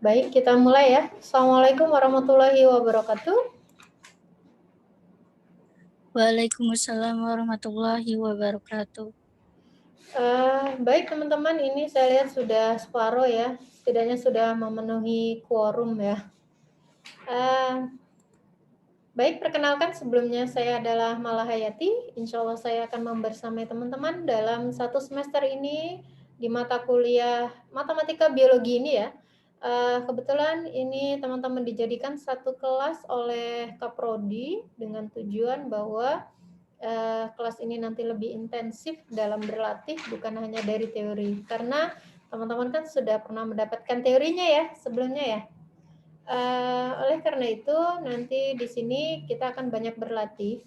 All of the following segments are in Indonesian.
Baik, kita mulai ya. Assalamualaikum warahmatullahi wabarakatuh. Waalaikumsalam warahmatullahi wabarakatuh. Baik teman-teman, ini saya lihat sudah separuh ya. Setidaknya sudah memenuhi quorum ya. Baik, perkenalkan sebelumnya saya adalah Mala Hayati. Insya Allah saya akan membersamai teman-teman dalam satu semester ini di mata kuliah Matematika Biologi ini ya. Kebetulan ini teman-teman dijadikan satu kelas oleh Kaprodi dengan tujuan bahwa kelas ini nanti lebih intensif dalam berlatih, bukan hanya dari teori. Karena teman-teman kan sudah pernah mendapatkan teorinya ya sebelumnya ya. Oleh karena itu nanti di sini kita akan banyak berlatih.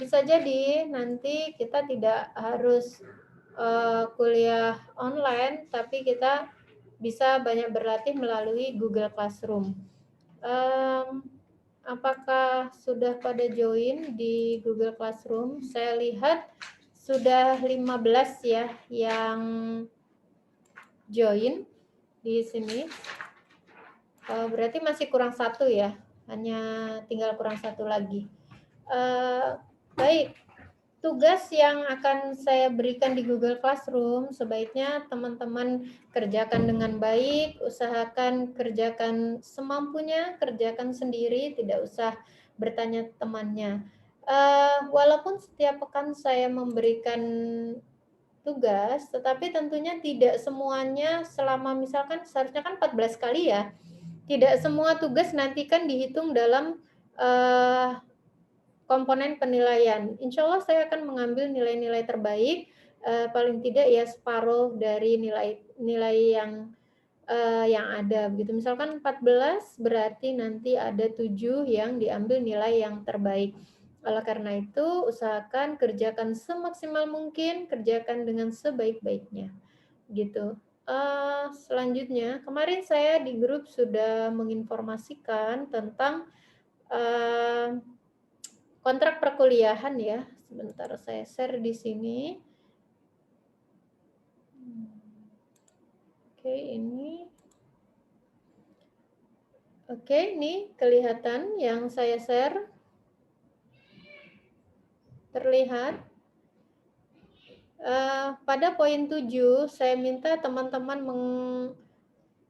Bisa jadi nanti kita tidak harus kuliah online, tapi kita bisa banyak berlatih melalui Google Classroom. Apakah sudah pada join di Google Classroom? Saya lihat sudah 15 ya yang join di sini. Berarti masih kurang satu ya, hanya tinggal kurang satu lagi. Baik, tugas yang akan saya berikan di Google Classroom sebaiknya teman-teman kerjakan dengan baik, usahakan kerjakan semampunya, kerjakan sendiri, tidak usah bertanya temannya. Walaupun setiap pekan saya memberikan tugas, tetapi tentunya tidak semuanya selama misalkan seharusnya kan 14 kali ya. Tidak semua tugas nanti kan dihitung dalam komponen penilaian. Insya Allah saya akan mengambil nilai-nilai terbaik, paling tidak ya separuh dari nilai yang ada. Begitu misalkan 14 berarti nanti ada 7 yang diambil nilai yang terbaik. Oleh karena itu usahakan kerjakan semaksimal mungkin, kerjakan dengan sebaik-baiknya. Gitu. Selanjutnya, kemarin saya di grup sudah menginformasikan tentang kontrak perkuliahan ya. Sebentar saya share di sini. Oke, ini. Oke, ini kelihatan yang saya share. Terlihat. Pada poin 7, saya minta teman-teman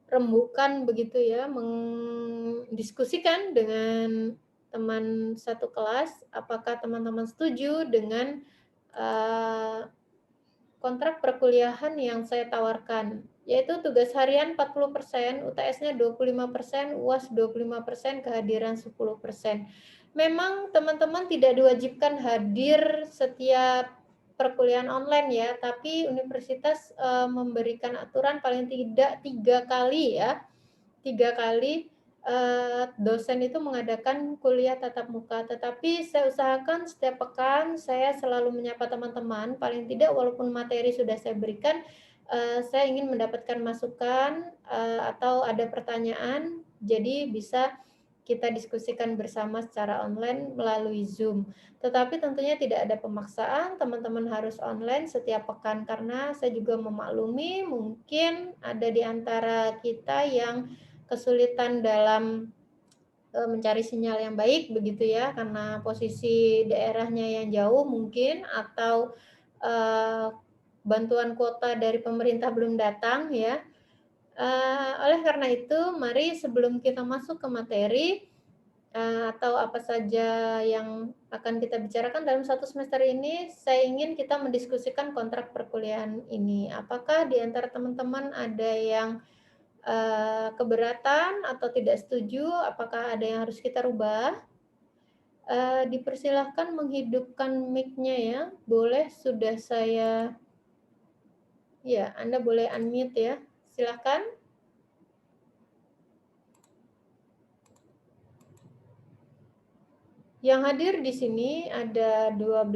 rembukan begitu ya, mendiskusikan dengan teman satu kelas, apakah teman-teman setuju dengan kontrak perkuliahan yang saya tawarkan, yaitu tugas harian 40%, UTS-nya 25%, UAS 25%, kehadiran 10%. Memang teman-teman tidak diwajibkan hadir setiap perkuliahan online ya, tapi universitas memberikan aturan paling tidak 3 kali ya, 3 kali dosen itu mengadakan kuliah tatap muka. Tetapi saya usahakan setiap pekan saya selalu menyapa teman-teman, paling tidak walaupun materi sudah saya berikan, saya ingin mendapatkan masukan atau ada pertanyaan, jadi bisa kita diskusikan bersama secara online melalui Zoom. Tetapi tentunya tidak ada pemaksaan, teman-teman harus online setiap pekan karena saya juga memaklumi mungkin ada di antara kita yang kesulitan dalam mencari sinyal yang baik begitu ya, karena posisi daerahnya yang jauh mungkin atau bantuan kuota dari pemerintah belum datang ya. Oleh karena itu, mari sebelum kita masuk ke materi atau apa saja yang akan kita bicarakan dalam satu semester ini, saya ingin kita mendiskusikan kontrak perkuliahan ini. Apakah di antara teman-teman ada yang keberatan atau tidak setuju? Apakah ada yang harus kita rubah? Dipersilahkan menghidupkan mic-nya ya. Boleh sudah saya, ya Anda boleh unmute ya. Silakan. Yang hadir di sini ada 12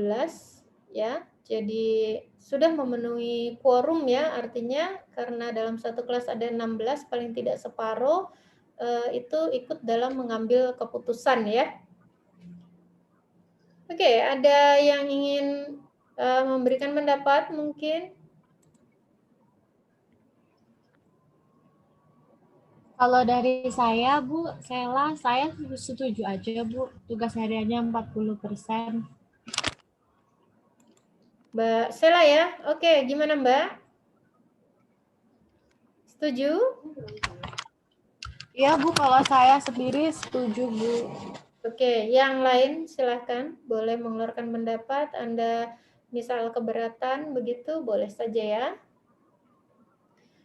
ya. Jadi sudah memenuhi quorum ya, artinya karena dalam satu kelas ada 16, paling tidak separuh itu ikut dalam mengambil keputusan ya. Oke, ada yang ingin memberikan pendapat mungkin? Kalau dari saya, Bu, saya setuju aja, Bu. Tugas hariannya 40%. Mbak Sela ya? Oke, gimana Mbak? Setuju? Iya, Bu, kalau saya sendiri setuju, Bu. Oke, yang lain silahkan boleh mengeluarkan pendapat. Anda misal keberatan begitu, boleh saja ya.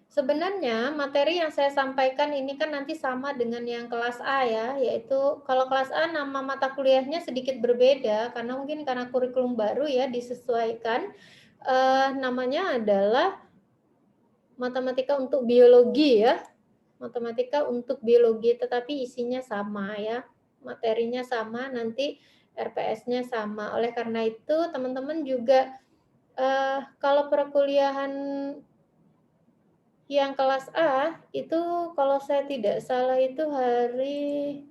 Sebenarnya materi yang saya sampaikan ini kan nanti sama dengan yang kelas A ya, yaitu kalau kelas A nama mata kuliahnya sedikit berbeda karena mungkin karena kurikulum baru ya disesuaikan. Namanya adalah matematika untuk biologi ya, matematika untuk biologi, tetapi isinya sama ya, materinya sama, nanti RPS-nya sama. Oleh karena itu teman-teman juga kalau perkuliahan yang kelas A itu kalau saya tidak salah itu hari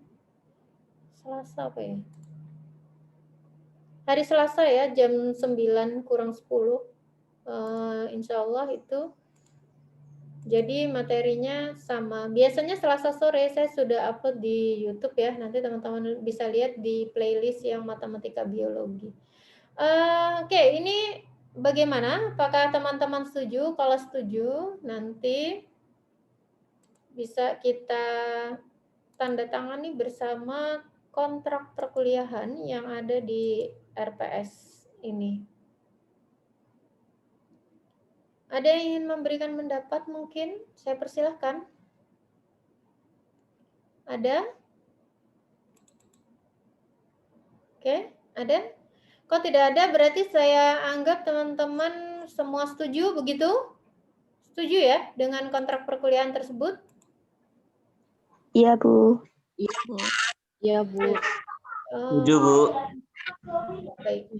Selasa apa ya? Hari Selasa ya, jam 9 kurang 10. Insya Allah itu. Jadi materinya sama. Biasanya Selasa sore saya sudah upload di YouTube ya. Nanti teman-teman bisa lihat di playlist yang matematika biologi. Oke, ini bagaimana? Apakah teman-teman setuju? Kalau setuju, nanti bisa kita tanda tangani bersama kontrak perkuliahan yang ada di RPS ini. Ada yang ingin memberikan pendapat mungkin? Saya persilahkan. Ada? Oke, ada? Kalau tidak ada, berarti saya anggap teman-teman semua setuju, begitu? Setuju ya dengan kontrak perkuliahan tersebut? Iya, Bu. Iya, Bu. Iya, Bu. Setuju, Bu. Baik.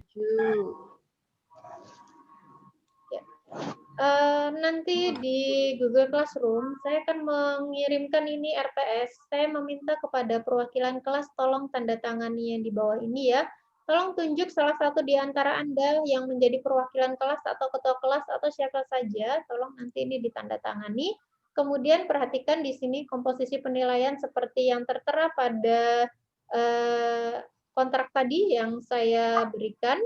Ya. Nanti di Google Classroom, saya akan mengirimkan ini RPS. Saya meminta kepada perwakilan kelas, tolong tanda tangani yang di bawah ini ya. Tolong tunjuk salah satu di antara Anda yang menjadi perwakilan kelas atau ketua kelas atau siapa saja, tolong nanti ini ditandatangani. Kemudian perhatikan di sini komposisi penilaian seperti yang tertera pada kontrak tadi yang saya berikan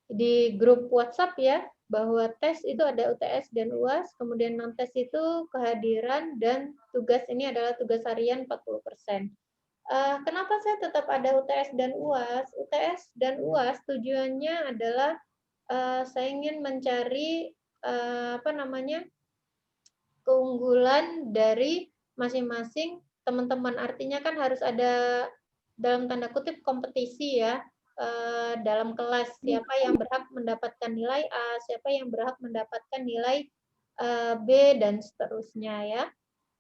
di grup WhatsApp ya, bahwa tes itu ada UTS dan UAS, kemudian non-tes itu kehadiran, dan tugas ini adalah tugas harian 40%. Kenapa saya tetap ada UTS dan UAS? UTS dan UAS tujuannya adalah saya ingin mencari keunggulan dari masing-masing teman-teman. Artinya kan harus ada dalam tanda kutip kompetisi ya dalam kelas. Siapa yang berhak mendapatkan nilai A, siapa yang berhak mendapatkan nilai B, dan seterusnya ya.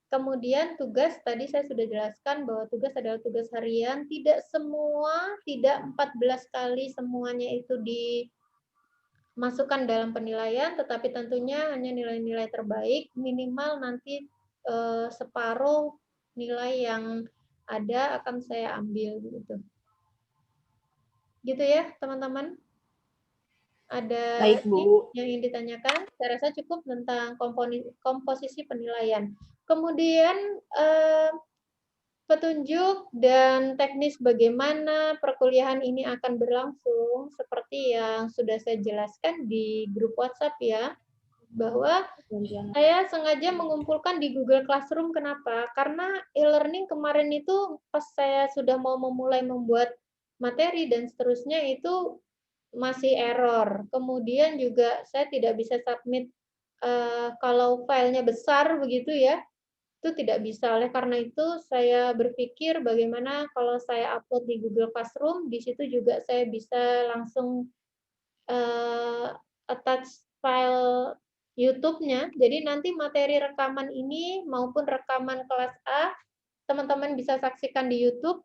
Kemudian tugas, tadi saya sudah jelaskan bahwa tugas adalah tugas harian. Tidak 14 kali semuanya itu dimasukkan dalam penilaian, tetapi tentunya hanya nilai-nilai terbaik, minimal nanti separuh nilai yang ada akan saya ambil gitu. Gitu ya, teman-teman. Ada Baik, Bu. yang ingin ditanyakan? Saya rasa cukup tentang komposisi penilaian. Kemudian petunjuk dan teknis bagaimana perkuliahan ini akan berlangsung seperti yang sudah saya jelaskan di grup WhatsApp ya, bahwa saya sengaja mengumpulkan di Google Classroom. Kenapa? Karena e-learning kemarin itu pas saya sudah mau memulai membuat materi dan seterusnya itu masih error. Kemudian juga saya tidak bisa submit kalau filenya besar begitu ya, itu tidak bisa. Oleh karena itu saya berpikir bagaimana kalau saya upload di Google Classroom, di situ juga saya bisa langsung attach file YouTube-nya. Jadi nanti materi rekaman ini maupun rekaman kelas A teman-teman bisa saksikan di YouTube.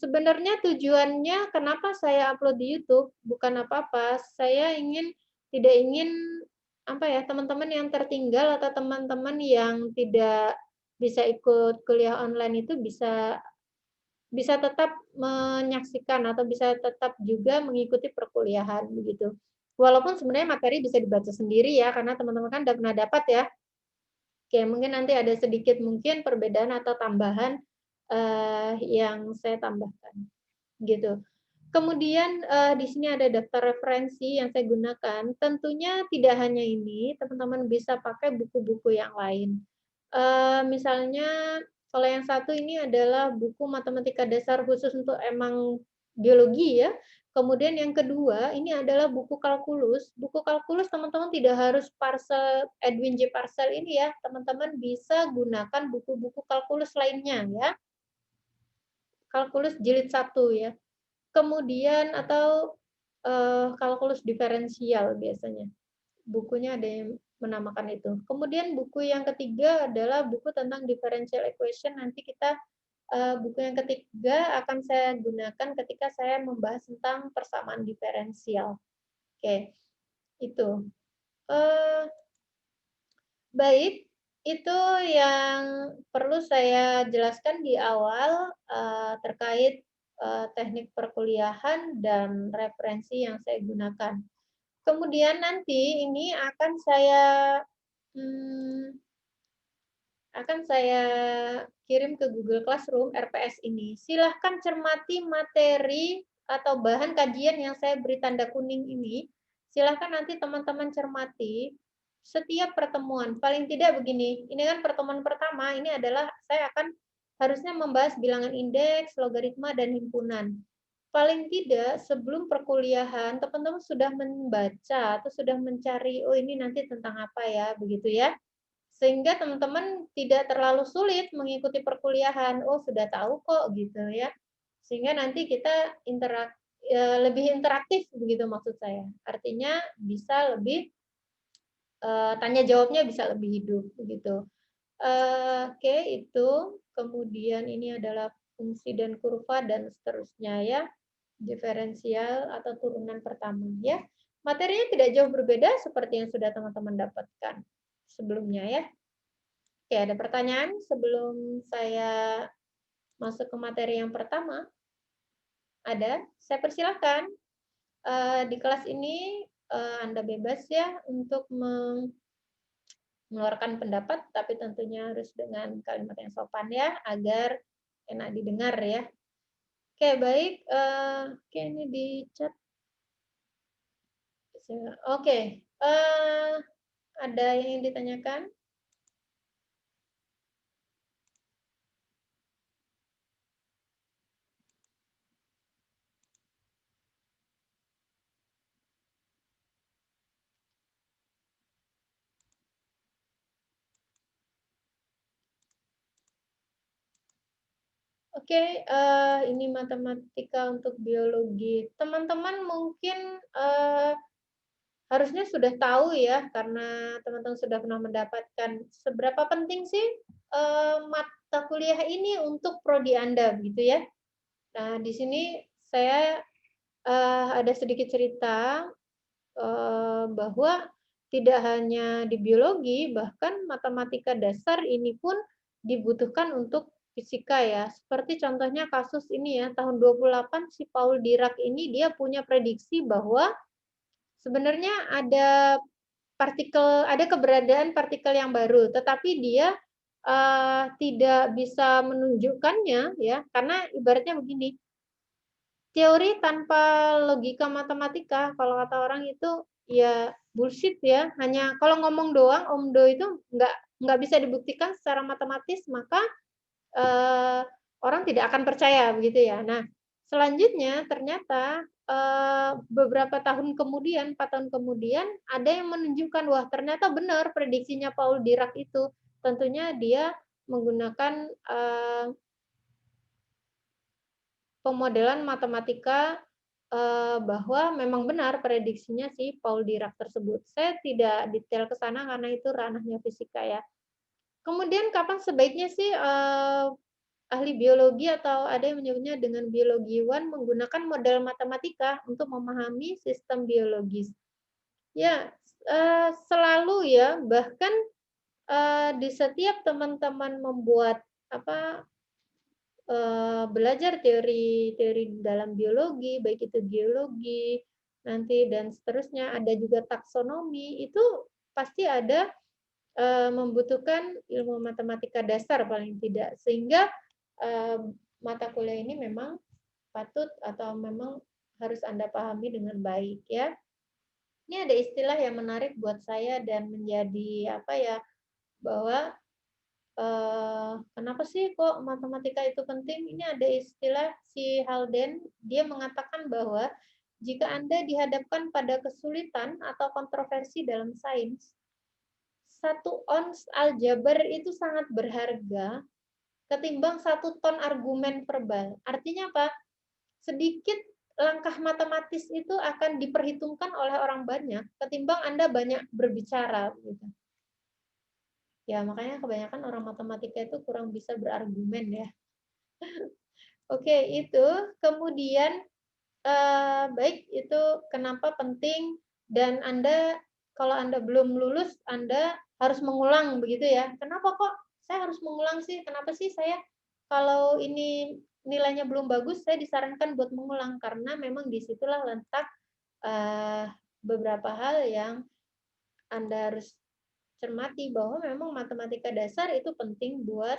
Sebenarnya tujuannya kenapa saya upload di YouTube bukan apa-apa. Saya tidak ingin teman-teman yang tertinggal atau teman-teman yang tidak bisa ikut kuliah online itu bisa tetap menyaksikan atau bisa tetap juga mengikuti perkuliahan begitu. Walaupun sebenarnya materi bisa dibaca sendiri ya, karena teman-teman kan udah pernah dapat ya. Oke, mungkin nanti ada sedikit mungkin perbedaan atau tambahan yang saya tambahkan, gitu. Kemudian di sini ada daftar referensi yang saya gunakan. Tentunya tidak hanya ini, teman-teman bisa pakai buku-buku yang lain. Misalnya kalau yang satu ini adalah buku matematika dasar khusus untuk emang biologi ya. Kemudian yang kedua ini adalah buku kalkulus. Buku kalkulus teman-teman tidak harus Parsel Edwin J. Parsel ini ya. Teman-teman bisa gunakan buku-buku kalkulus lainnya ya. Kalkulus jilid 1 ya. Kemudian atau kalkulus diferensial biasanya. Bukunya ada yang menamakan itu. Kemudian buku yang ketiga adalah buku tentang differential equation. Nanti kita buku yang ketiga akan saya gunakan ketika saya membahas tentang persamaan diferensial. Oke, itu. Baik, itu yang perlu saya jelaskan di awal terkait teknik perkuliahan dan referensi yang saya gunakan. Kemudian nanti ini akan saya kirim ke Google Classroom RPS ini. Silahkan cermati materi atau bahan kajian yang saya beri tanda kuning ini. Silahkan nanti teman-teman cermati setiap pertemuan. Paling tidak begini, ini kan pertemuan pertama, ini adalah saya akan harusnya membahas bilangan indeks, logaritma, dan himpunan. Paling tidak sebelum perkuliahan, teman-teman sudah membaca atau sudah mencari, oh ini nanti tentang apa ya, begitu ya. Sehingga teman-teman tidak terlalu sulit mengikuti perkuliahan. Oh, sudah tahu kok gitu ya. Sehingga nanti kita lebih interaktif begitu maksud saya. Artinya bisa lebih tanya jawabnya bisa lebih hidup begitu. Oke, itu. Kemudian ini adalah fungsi dan kurva dan seterusnya ya. Diferensial atau turunan pertama ya. Materinya tidak jauh berbeda seperti yang sudah teman-teman dapatkan sebelumnya ya. Oke, ada pertanyaan sebelum saya masuk ke materi yang pertama? Ada? Saya persilahkan. Di kelas ini Anda bebas ya untuk mengeluarkan pendapat, tapi tentunya harus dengan kalimat yang sopan ya, agar enak didengar ya. Oke, baik. Oke, ini di chat. Oke, ada yang ingin ditanyakan? Oke, ini matematika untuk biologi. Teman-teman mungkin harusnya sudah tahu ya, karena teman-teman sudah pernah mendapatkan seberapa penting sih mata kuliah ini untuk prodi Anda, gitu ya. Nah, di sini saya ada sedikit cerita bahwa tidak hanya di biologi, bahkan matematika dasar ini pun dibutuhkan untuk fisika ya. Seperti contohnya kasus ini ya, tahun 28 si Paul Dirac ini dia punya prediksi bahwa sebenarnya ada keberadaan partikel yang baru, tetapi dia tidak bisa menunjukkannya ya, karena ibaratnya begini, teori tanpa logika matematika, kalau kata orang itu ya bullshit ya, hanya kalau ngomong doang, omdo itu nggak bisa dibuktikan secara matematis, maka orang tidak akan percaya begitu ya. Nah, selanjutnya ternyata beberapa tahun kemudian, 4 tahun kemudian, ada yang menunjukkan wah ternyata benar prediksinya Paul Dirac itu. Tentunya dia menggunakan pemodelan matematika bahwa memang benar prediksinya si Paul Dirac tersebut. Saya tidak detail ke sana karena itu ranahnya fisika ya. Kemudian kapan sebaiknya sih ahli biologi atau ada yang menyebutnya dengan biologiwan menggunakan model matematika untuk memahami sistem biologis? Ya, selalu ya, bahkan di setiap teman-teman membuat belajar teori dalam biologi, baik itu geologi, nanti dan seterusnya, ada juga taksonomi, itu pasti ada membutuhkan ilmu matematika dasar paling tidak, sehingga mata kuliah ini memang patut atau memang harus Anda pahami dengan baik ya. Ini ada istilah yang menarik buat saya dan menjadi apa ya, bahwa kenapa sih kok matematika itu penting? Ini ada istilah si Halden, dia mengatakan bahwa jika Anda dihadapkan pada kesulitan atau kontroversi dalam sains, 1 ons aljabar itu sangat berharga ketimbang 1 ton argumen verbal. Artinya apa? Sedikit langkah matematis itu akan diperhitungkan oleh orang banyak ketimbang Anda banyak berbicara. Gitu. Ya, makanya kebanyakan orang matematika itu kurang bisa berargumen ya. Oke, itu. Kemudian, baik, itu kenapa penting, dan Anda, kalau Anda belum lulus, Anda harus mengulang, begitu ya. Kenapa kok saya harus mengulang sih? Kenapa sih saya, kalau ini nilainya belum bagus, saya disarankan buat mengulang, karena memang disitulah letak beberapa hal yang Anda harus cermati, bahwa memang matematika dasar itu penting buat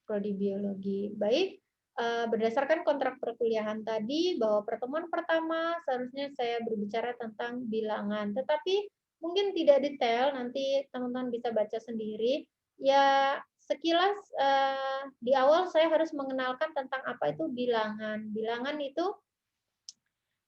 prodi biologi. Baik, berdasarkan kontrak perkuliahan tadi, bahwa pertemuan pertama seharusnya saya berbicara tentang bilangan, tetapi mungkin tidak detail, nanti teman-teman bisa baca sendiri. Ya, sekilas di awal saya harus mengenalkan tentang apa itu bilangan. Bilangan itu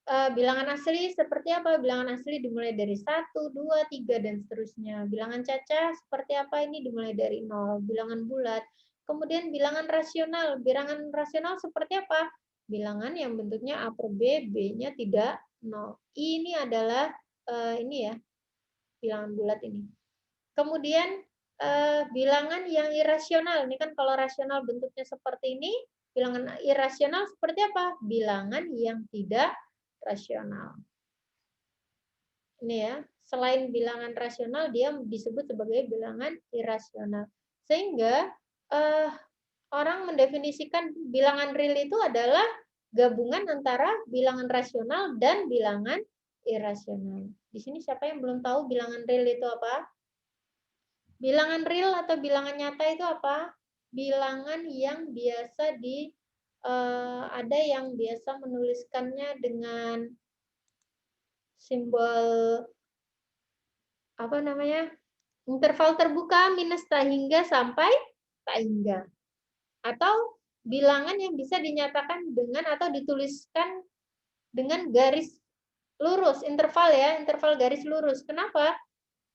bilangan asli seperti apa? Bilangan asli dimulai dari 1, 2, 3, dan seterusnya. Bilangan cacah seperti apa? Ini dimulai dari 0. Bilangan bulat. Kemudian bilangan rasional. Bilangan rasional seperti apa? Bilangan yang bentuknya A per B, B-nya tidak 0. Ini adalah ini ya, bilangan bulat ini. Kemudian bilangan yang irasional. Ini kan kalau rasional bentuknya seperti ini, bilangan irasional seperti apa? Bilangan yang tidak rasional. Ini ya, selain bilangan rasional, dia disebut sebagai bilangan irasional. Sehingga orang mendefinisikan bilangan real itu adalah gabungan antara bilangan rasional dan bilangan irasional. Di sini siapa yang belum tahu bilangan real itu apa? Bilangan real atau bilangan nyata itu apa? Bilangan yang biasa ada yang biasa menuliskannya dengan simbol apa namanya, interval terbuka minus tak hingga sampai tak hingga, atau bilangan yang bisa dinyatakan dengan atau dituliskan dengan garis lurus, interval ya, interval garis lurus. Kenapa?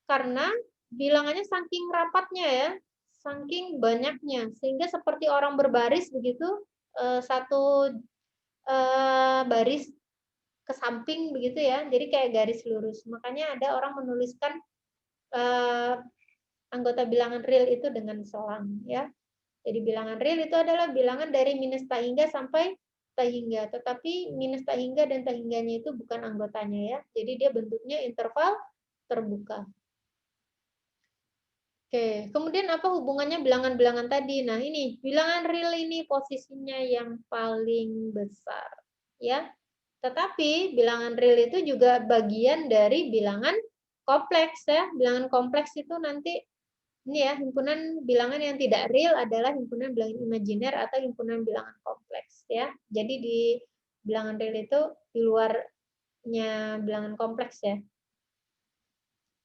Karena bilangannya saking rapatnya ya, saking banyaknya, sehingga seperti orang berbaris begitu, satu baris ke samping begitu ya, jadi kayak garis lurus. Makanya ada orang menuliskan anggota bilangan real itu dengan selang ya. Jadi bilangan real itu adalah bilangan dari minus tak hingga sampai tak hingga, tetapi minus tak hingga dan tak hingganya itu bukan anggotanya ya. Jadi dia bentuknya interval terbuka. Oke, kemudian apa hubungannya bilangan-bilangan tadi? Nah, ini bilangan real ini posisinya yang paling besar ya. Tetapi bilangan real itu juga bagian dari bilangan kompleks ya. Bilangan kompleks itu nanti ini ya, himpunan bilangan yang tidak real adalah himpunan bilangan imajiner atau himpunan bilangan kompleks ya. Jadi di bilangan real itu di luarnya bilangan kompleks ya.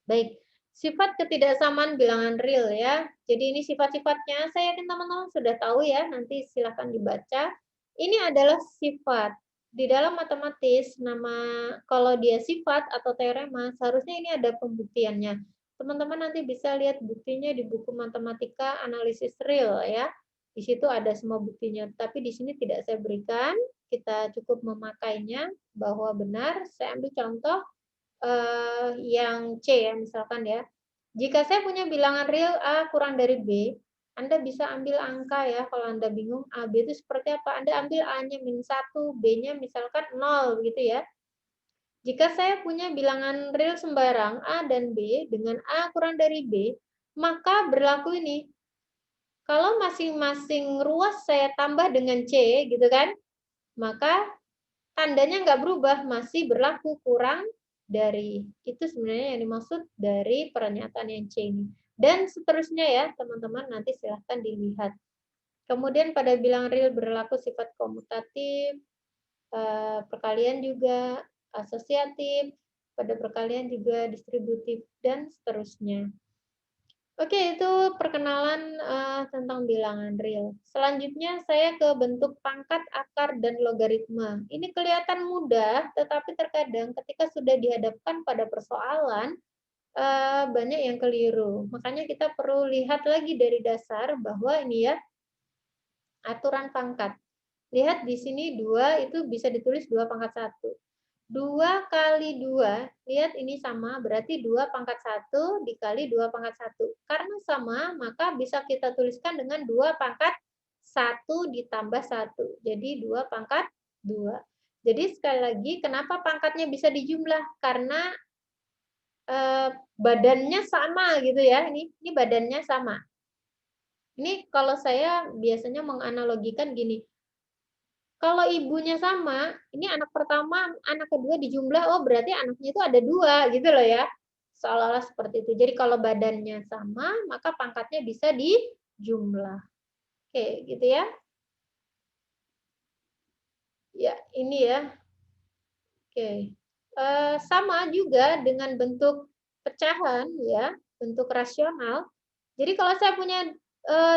Baik, sifat ketidaksamaan bilangan real ya. Jadi ini sifat-sifatnya, saya yakin teman-teman sudah tahu ya, nanti silakan dibaca. Ini adalah sifat. Di dalam matematis, kalau dia sifat atau teorema, seharusnya ini ada pembuktiannya. Teman-teman nanti bisa lihat buktinya di buku matematika analisis real ya. Di situ ada semua buktinya, tapi di sini tidak saya berikan. Kita cukup memakainya bahwa benar. Saya ambil contoh yang C ya misalkan ya. Jika saya punya bilangan real A kurang dari B, Anda bisa ambil angka ya, kalau Anda bingung A, B itu seperti apa, Anda ambil A-nya min 1, B-nya misalkan 0 gitu ya. Jika saya punya bilangan real sembarang A dan B dengan A kurang dari B, maka berlaku ini. Kalau masing-masing ruas saya tambah dengan C gitu kan, maka tandanya nggak berubah, masih berlaku kurang dari. Itu sebenarnya yang dimaksud dari pernyataan yang C ini. Dan seterusnya ya, teman-teman, nanti silahkan dilihat. Kemudian pada bilangan real berlaku sifat komutatif, perkalian juga, asosiatif, pada perkalian juga distributif, dan seterusnya. Oke, itu perkenalan tentang bilangan real. Selanjutnya saya ke bentuk pangkat, akar, dan logaritma. Ini kelihatan mudah, tetapi terkadang ketika sudah dihadapkan pada persoalan, banyak yang keliru. Makanya kita perlu lihat lagi dari dasar bahwa ini ya, aturan pangkat. Lihat di sini 2 itu bisa ditulis 2 pangkat 1. 2 kali 2, lihat ini sama, berarti 2 pangkat 1 dikali 2 pangkat 1. Karena sama, maka bisa kita tuliskan dengan 2 pangkat 1 ditambah 1. Jadi 2 pangkat 2. Jadi sekali lagi, kenapa pangkatnya bisa dijumlah? Karena badannya sama gitu ya. Ini badannya sama. Ini kalau saya biasanya menganalogikan gini. Kalau ibunya sama, ini anak pertama, anak kedua dijumlah, oh berarti anaknya itu ada 2 gitu loh ya. Seolah-olah seperti itu. Jadi kalau badannya sama, maka pangkatnya bisa dijumlah. Oke, gitu ya. Ya, ini ya. Oke. Sama juga dengan bentuk pecahan ya, bentuk rasional. Jadi kalau saya punya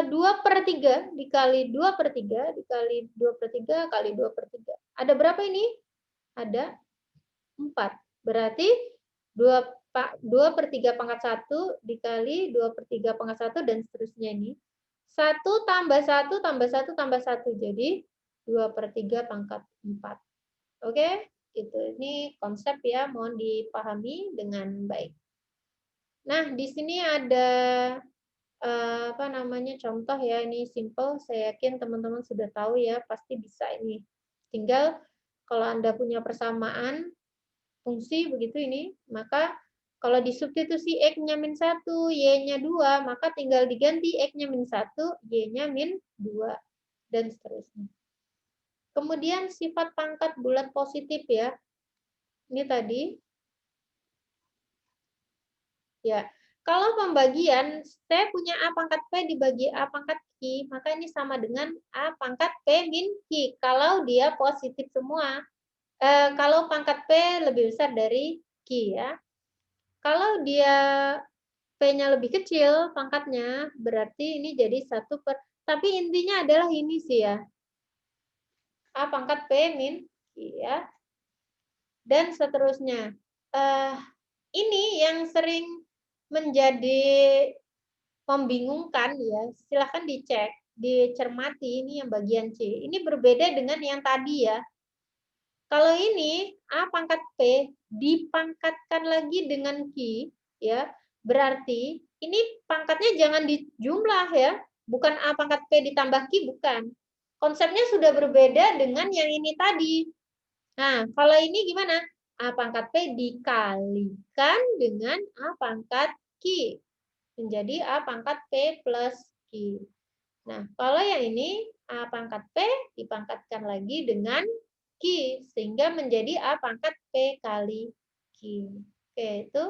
2/3 dikali 2/3 dikali 2/3 kali 2/3. Ada berapa ini? Ada 4. Berarti 2/3 pangkat 1 dikali 2/3 pangkat 1 dan seterusnya ini. 1 tambah 1 tambah 1 tambah 1. Jadi 2/3 pangkat 4. Oke? Itu ini konsep ya, mohon dipahami dengan baik. Nah, di sini ada apa namanya contoh ya, ini simple, saya yakin teman-teman sudah tahu ya, pasti bisa ini. Tinggal kalau Anda punya persamaan fungsi begitu ini, maka kalau disubstitusi X-nya -1, Y-nya 2, maka tinggal diganti X-nya -1, Y-nya -2, dan seterusnya. Kemudian sifat pangkat bulat positif ya. Ini tadi. Ya, kalau pembagian, saya punya A pangkat P dibagi A pangkat Q, maka ini sama dengan A pangkat P min Q. Kalau dia positif semua. Kalau pangkat P lebih besar dari Q ya. Kalau dia P-nya lebih kecil pangkatnya, berarti ini jadi 1/, tapi intinya adalah ini sih ya. A pangkat P min Q ya. Dan seterusnya. Ini yang sering menjadi membingungkan ya, silahkan dicek, dicermati ini yang bagian C. Ini berbeda dengan yang tadi ya. Kalau ini A pangkat P dipangkatkan lagi dengan Q ya, berarti ini pangkatnya jangan dijumlah ya, bukan A pangkat P ditambah Q, bukan. Konsepnya sudah berbeda dengan yang ini tadi. Nah, kalau ini gimana? A pangkat P dikalikan dengan A pangkat Q. Menjadi A pangkat P plus Q. Nah, kalau yang ini A pangkat P dipangkatkan lagi dengan Q. Sehingga menjadi A pangkat P kali Q. Oke, itu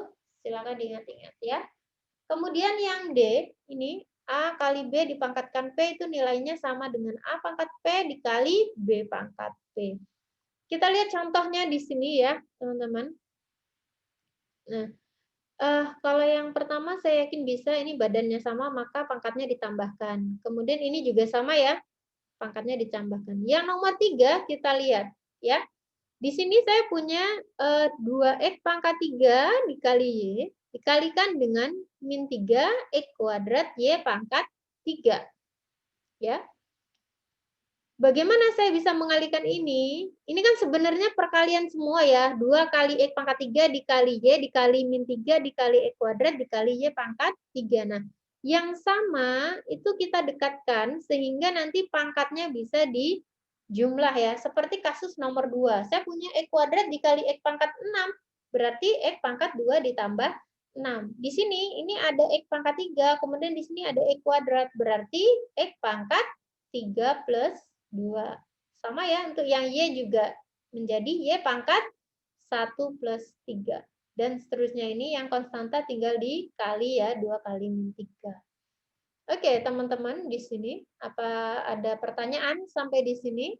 silakan diingat-ingat ya. Kemudian yang D, ini A kali B dipangkatkan P itu nilainya sama dengan A pangkat P dikali B pangkat P. Kita lihat contohnya di sini ya, teman-teman. Nah, kalau yang pertama saya yakin bisa, ini badannya sama, maka pangkatnya ditambahkan. Kemudian ini juga sama ya, pangkatnya ditambahkan. Yang nomor 3, kita lihat. Ya. Di sini saya punya 2X pangkat 3 dikali Y, dikalikan dengan min 3, X kuadrat, Y pangkat 3. Ya. Bagaimana saya bisa mengalihkan ini? Ini kan sebenarnya perkalian semua ya. 2 kali X pangkat 3 dikali Y dikali min 3 dikali X kuadrat dikali Y pangkat 3. Nah, yang sama itu kita dekatkan sehingga nanti pangkatnya bisa dijumlah ya. Seperti kasus nomor 2. Saya punya X kuadrat dikali X pangkat 6. Berarti X pangkat 2 ditambah 6. Di sini ini ada X pangkat 3. Kemudian di sini ada X kuadrat. Berarti X pangkat 3 plus 2. Sama ya, untuk yang Y juga menjadi Y pangkat 1 plus 3. Dan seterusnya ini yang konstanta tinggal dikali ya, 2 kali min 3. Oke, teman-teman di sini apa ada pertanyaan sampai di sini?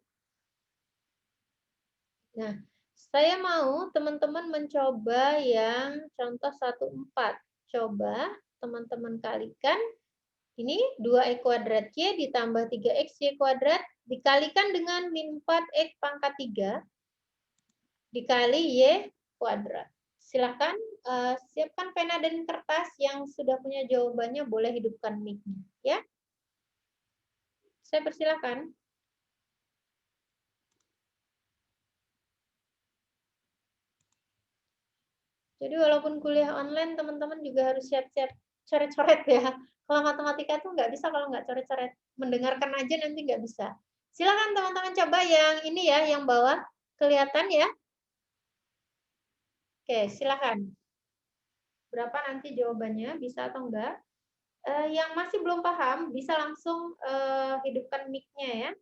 Nah, saya mau teman-teman mencoba yang contoh 1/4. Coba teman-teman kalikan. Ini 2x kuadrat Y ditambah 3x Y kuadrat dikalikan dengan min 4x pangkat 3 dikali Y kuadrat. Silahkan siapkan pena dan kertas yang sudah punya jawabannya, boleh hidupkan mic-nya. Ya. Saya persilahkan. Jadi walaupun kuliah online, teman-teman juga harus siap-siap coret-coret ya. Kalau matematika itu nggak bisa kalau nggak coret-coret. Mendengarkan aja nanti nggak bisa. Silakan teman-teman coba yang ini ya, yang bawah. Kelihatan ya? Oke, silakan. Berapa nanti jawabannya, bisa atau enggak? Yang masih belum paham, bisa langsung hidupkan mic-nya ya.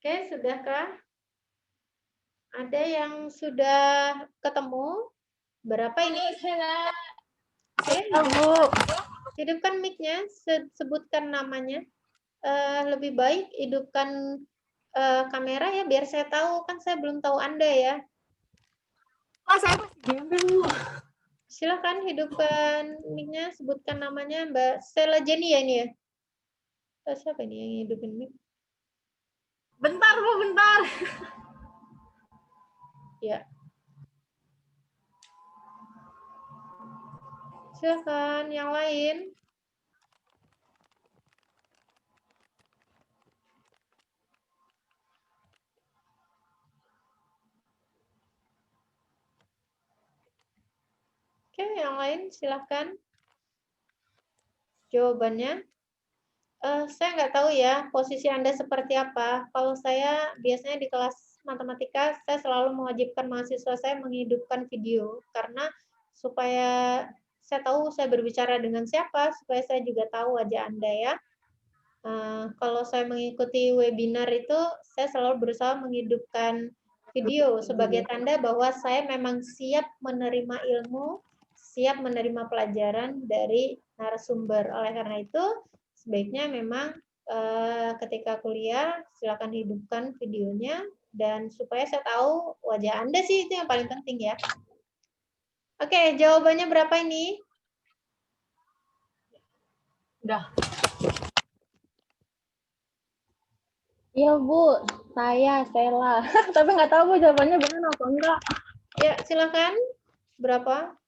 Oke, sudahkah? Ada yang sudah ketemu? Berapa ini? Oke, hidupkan mic-nya, sebutkan namanya. Lebih baik hidupkan kamera ya, biar saya tahu, kan saya belum tahu Anda ya. Saya masih gembel, Bu. Silakan hidupkan mic-nya, sebutkan namanya Mbak Stella Jenny ya ini ya. Siapa ini yang hidupin mic? Bentar, Bu, bentar. Ya. Silakan yang lain. Oke, yang lain silakan. Jawabannya. Saya nggak tahu ya posisi Anda seperti apa. Kalau saya biasanya di kelas matematika, saya selalu mewajibkan mahasiswa saya menghidupkan video. Karena supaya saya tahu saya berbicara dengan siapa, supaya saya juga tahu wajah Anda ya. Kalau saya mengikuti webinar itu, saya selalu berusaha menghidupkan video sebagai tanda bahwa saya memang siap menerima ilmu, siap menerima pelajaran dari narasumber. Oleh karena itu, sebaiknya memang ketika kuliah silakan hidupkan videonya dan supaya saya tahu wajah Anda sih, itu yang paling penting ya. Oke, jawabannya berapa ini? Udah. Iya, Bu. Saya Stella. Tapi nggak tahu, Bu, jawabannya benar apa enggak. Ya, silakan. Berapa?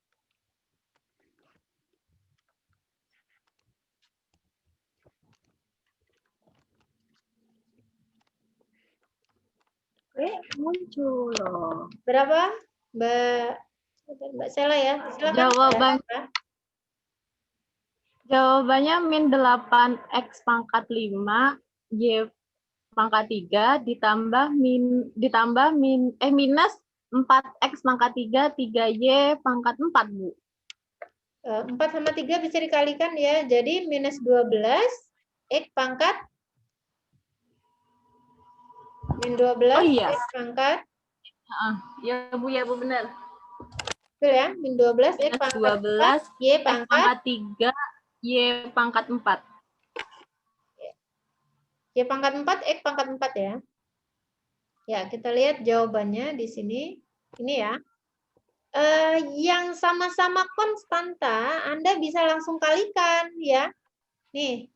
Muncul loh. Berapa? Mbak Stella ya. Silakan. Jawabannya min 8x pangkat 5 y pangkat 3 ditambah minus 4x pangkat 3 3y pangkat 4, Bu. 4 sama 3 bisa dikalikan ya. Jadi minus 12 x pangkat min 12 x pangkat. Ya, Bu, benar. Betul ya, min 12 x pangkat 4 y pangkat 3 y pangkat 4. Y pangkat 4 x pangkat 4 ya. Ya, kita lihat jawabannya di sini. Ini ya. Yang sama-sama konstanta, Anda bisa langsung kalikan ya. Nih,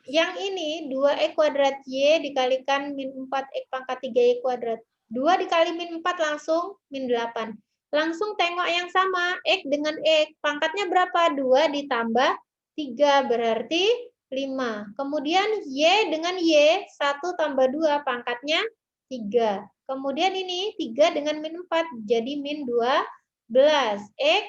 yang ini 2x kuadrat Y dikalikan min 4x pangkat 3Y kuadrat. 2 dikali min 4 langsung min 8. Langsung tengok yang sama, X dengan X. Pangkatnya berapa? 2 ditambah 3 berarti 5. Kemudian Y dengan Y, 1 tambah 2, pangkatnya 3. Kemudian ini 3 dengan min 4, jadi min 12. X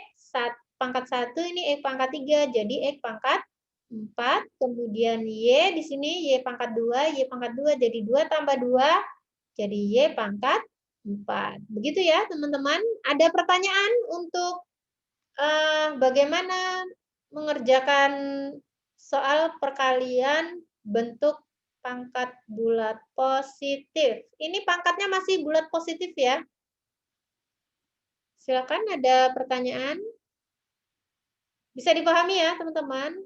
pangkat 1 ini X pangkat 3, jadi X pangkat 4. Kemudian Y di sini Y pangkat 2, Y pangkat 2, jadi 2 tambah 2, jadi Y pangkat 4. Begitu ya teman-teman. Ada pertanyaan untuk bagaimana mengerjakan soal perkalian bentuk pangkat bulat positif. Ini pangkatnya masih bulat positif ya. Silakan, ada pertanyaan? Bisa dipahami ya teman-teman?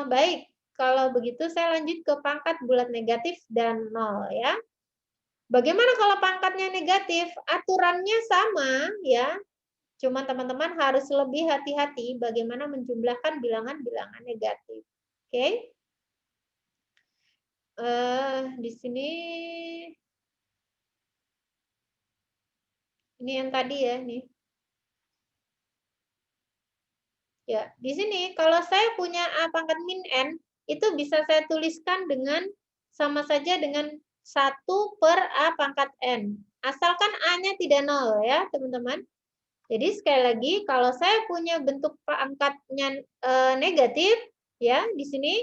Baik, kalau begitu saya lanjut ke pangkat bulat negatif dan 0 ya. Bagaimana kalau pangkatnya negatif? Aturannya sama ya. Cuma teman-teman harus lebih hati-hati bagaimana menjumlahkan bilangan-bilangan negatif. Oke? Di sini ini yang tadi ya nih. Ya, di sini kalau saya punya A pangkat min N, itu bisa saya tuliskan dengan sama saja dengan 1 per A pangkat N. Asalkan A-nya tidak 0 ya, teman-teman. Jadi sekali lagi, kalau saya punya bentuk pangkatnya negatif, ya, di sini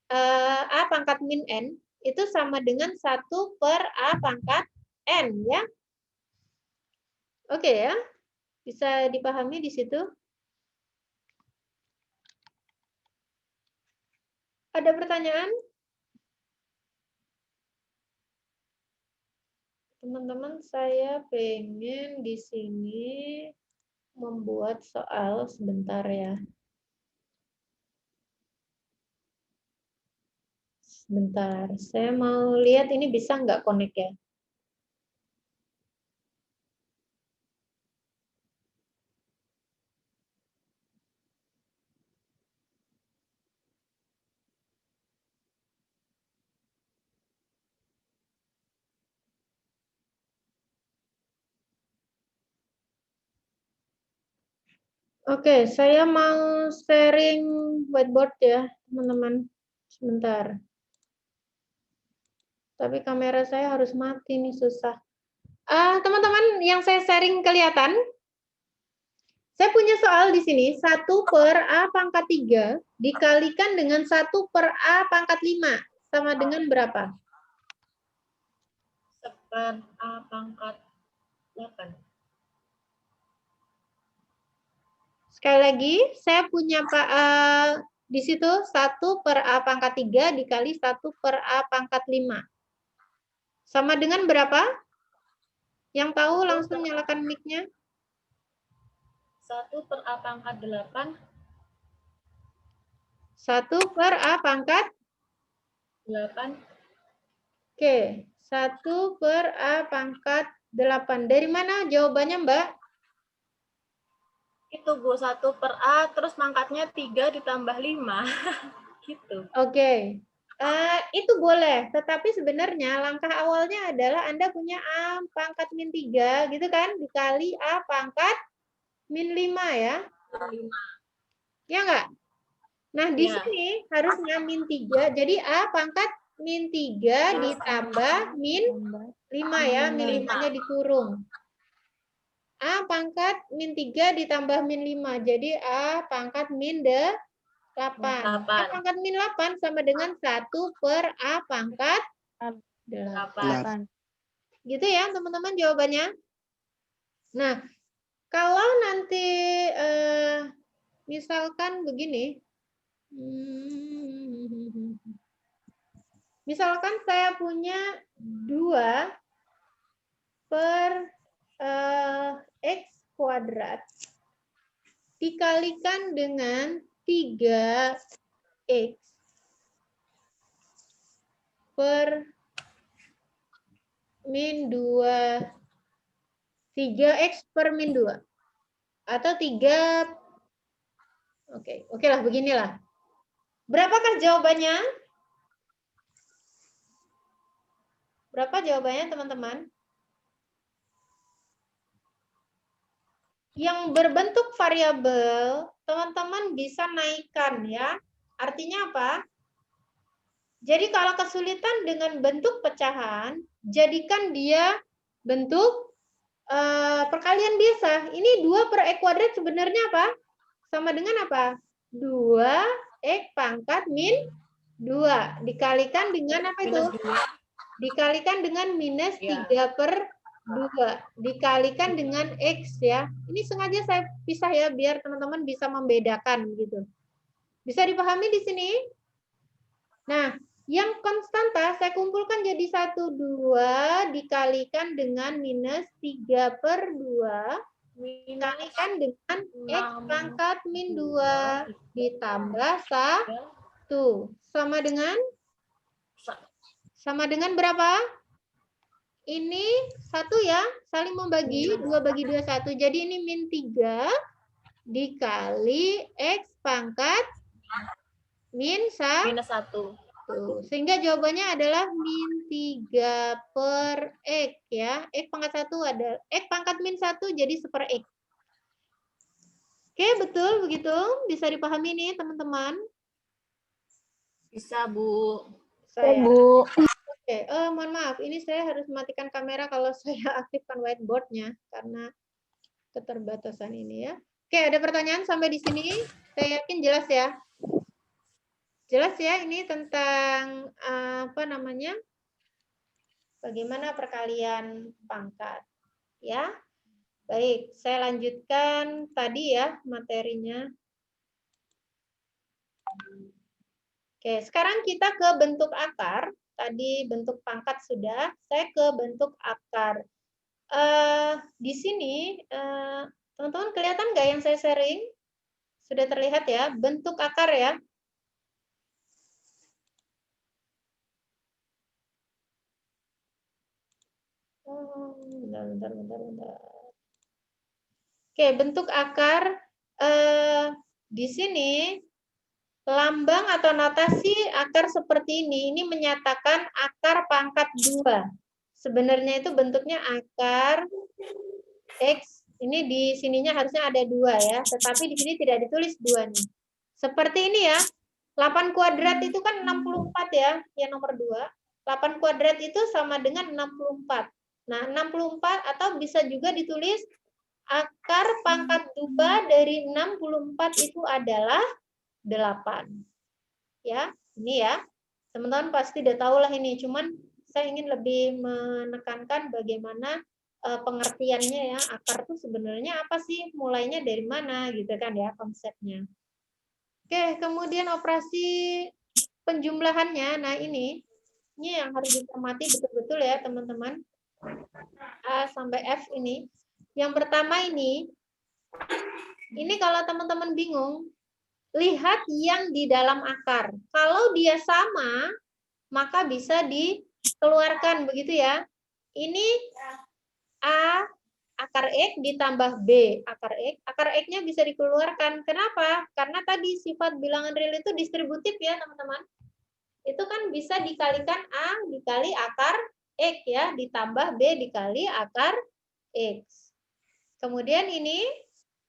A pangkat min N, itu sama dengan 1 per A pangkat N, ya. Oke ya, bisa dipahami di situ? Ada pertanyaan? Teman-teman, saya pengen di sini membuat soal sebentar ya. Sebentar, saya mau lihat ini bisa nggak connect ya. Oke, saya mau sharing whiteboard ya, teman-teman. Sebentar. Tapi kamera saya harus mati nih, susah. Teman-teman, yang saya sharing kelihatan? Saya punya soal di sini, 1 per A pangkat 3 dikalikan dengan 1 per A pangkat 5. Sama dengan berapa? 1 per A pangkat 8. Sekali lagi, saya punya di situ 1 per A pangkat 3 dikali 1 per A pangkat 5. Sama dengan berapa? Yang tahu langsung nyalakan mic-nya. 1 per A pangkat 8. 1 per A pangkat 8. Oke, 1 per A pangkat 8. Dari mana jawabannya, Mbak? Itu Bu, 1 per A, terus pangkatnya 3 ditambah 5. Gitu. Oke. Itu boleh, tetapi sebenarnya langkah awalnya adalah Anda punya A pangkat min 3, gitu kan? Dikali A pangkat min 5 ya. 5. Ya enggak? Nah, di Ya. sini harusnya min 3, jadi A pangkat min 3 ditambah min 5 ya, min 5-nya dikurung. A pangkat min 3 ditambah min 5, jadi A pangkat min 8. A pangkat min 8 sama dengan 1 per A pangkat 8. Gitu ya, teman-teman jawabannya. Nah, kalau nanti misalkan begini. Misalkan saya punya 2 per X kuadrat dikalikan dengan 3X per min 2. 3X per min 2. Atau 3. Oke lah, beginilah. Berapakah jawabannya? Berapa jawabannya, teman-teman? Yang berbentuk variabel, teman-teman bisa naikkan ya. Artinya apa? Jadi kalau kesulitan dengan bentuk pecahan, jadikan dia bentuk perkalian biasa. Ini 2 per X kuadrat sebenarnya apa? Sama dengan apa? 2X pangkat min 2. Dikalikan dengan apa itu? Dikalikan dengan minus 3 per 2. Dikalikan dengan X ya. Ini sengaja saya pisah ya, biar teman-teman bisa membedakan gitu. Bisa dipahami di sini? Nah, yang konstanta saya kumpulkan jadi 1, 2 dikalikan dengan minus 3 per 2 dikalikan dengan X pangkat min 2 ditambah 1 sama dengan berapa? Ini 1 ya, saling membagi, 2 bagi 2, 1. Jadi ini min 3 dikali X pangkat min 1. Sehingga jawabannya adalah min 3 per X ya. X pangkat 1 ada X pangkat min 1 jadi 1 per X. Oke, betul begitu? Bisa dipahami nih teman-teman? Bisa, Bu. Saya. Bu. Oke, mohon maaf, ini saya harus matikan kamera kalau saya aktifkan whiteboard-nya karena keterbatasan ini ya. Oke, ada pertanyaan sampai di sini? Saya yakin jelas ya. Jelas ya, ini tentang apa namanya? Bagaimana perkalian pangkat, ya. Baik, saya lanjutkan tadi ya materinya. Oke, sekarang kita ke bentuk akar. Tadi bentuk pangkat sudah, saya ke bentuk akar. Di sini, teman-teman kelihatan nggak yang saya sharing? Sudah terlihat ya, bentuk akar ya. Bentar. Oke, bentuk akar di sini lambang atau notasi akar seperti ini menyatakan akar pangkat 2. Sebenarnya itu bentuknya akar X. Ini di sininya harusnya ada 2 ya, tetapi di sini tidak ditulis 2 nih. Seperti ini ya. 8 kuadrat itu kan 64 ya, yang nomor 2. 8 kuadrat itu sama dengan 64. Nah, 64 atau bisa juga ditulis akar pangkat 2 dari 64 itu adalah 8. Ya, ini ya. Teman-teman pasti udah tahu lah ini, cuman saya ingin lebih menekankan bagaimana pengertiannya ya. Akar itu sebenarnya apa sih? Mulainya dari mana gitu kan ya konsepnya. Oke, kemudian operasi penjumlahannya. Nah, ini yang harus dicermati betul-betul ya, teman-teman. A sampai F ini. Yang pertama ini kalau teman-teman bingung, lihat yang di dalam akar. Kalau dia sama, maka bisa dikeluarkan begitu ya. Ini A akar X ditambah B akar X. Akar X-nya bisa dikeluarkan. Kenapa? Karena tadi sifat bilangan real itu distributif ya, teman-teman. Itu kan bisa dikalikan A dikali akar X ya, ditambah B dikali akar X. Kemudian ini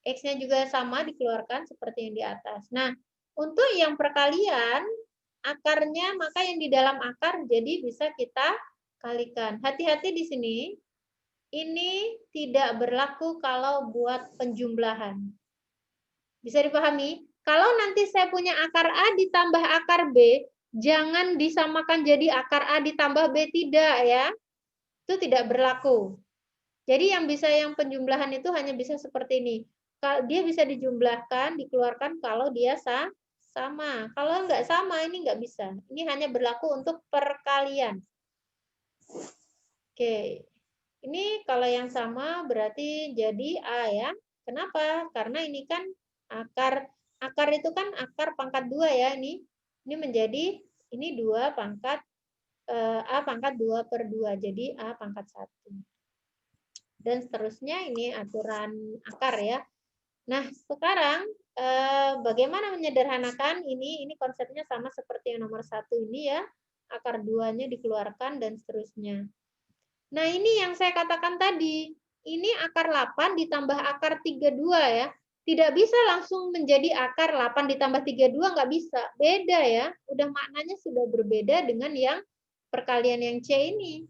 X-nya juga sama dikeluarkan seperti yang di atas. Nah, untuk yang perkalian, akarnya maka yang di dalam akar jadi bisa kita kalikan. Hati-hati di sini, ini tidak berlaku kalau buat penjumlahan. Bisa dipahami? Kalau nanti saya punya akar A ditambah akar B, jangan disamakan jadi akar A ditambah B, tidak ya. Itu tidak berlaku. Jadi yang penjumlahan itu hanya bisa seperti ini. Dia bisa dijumlahkan, dikeluarkan kalau dia sama. Kalau nggak sama, ini nggak bisa. Ini hanya berlaku untuk perkalian. Oke. Ini kalau yang sama berarti jadi A ya. Kenapa? Karena ini kan akar itu kan akar pangkat 2 ya. Ini menjadi ini 2 pangkat A pangkat 2 per 2. Jadi A pangkat 1. Dan seterusnya ini aturan akar ya. Nah, sekarang bagaimana menyederhanakan ini konsepnya sama seperti yang nomor 1 ini ya. Akar 2-nya dikeluarkan dan seterusnya. Nah, ini yang saya katakan tadi. Ini akar 8 ditambah akar 32 ya. Tidak bisa langsung menjadi akar 8 ditambah 32, nggak bisa. Beda ya. Udah maknanya sudah berbeda dengan yang perkalian yang C ini.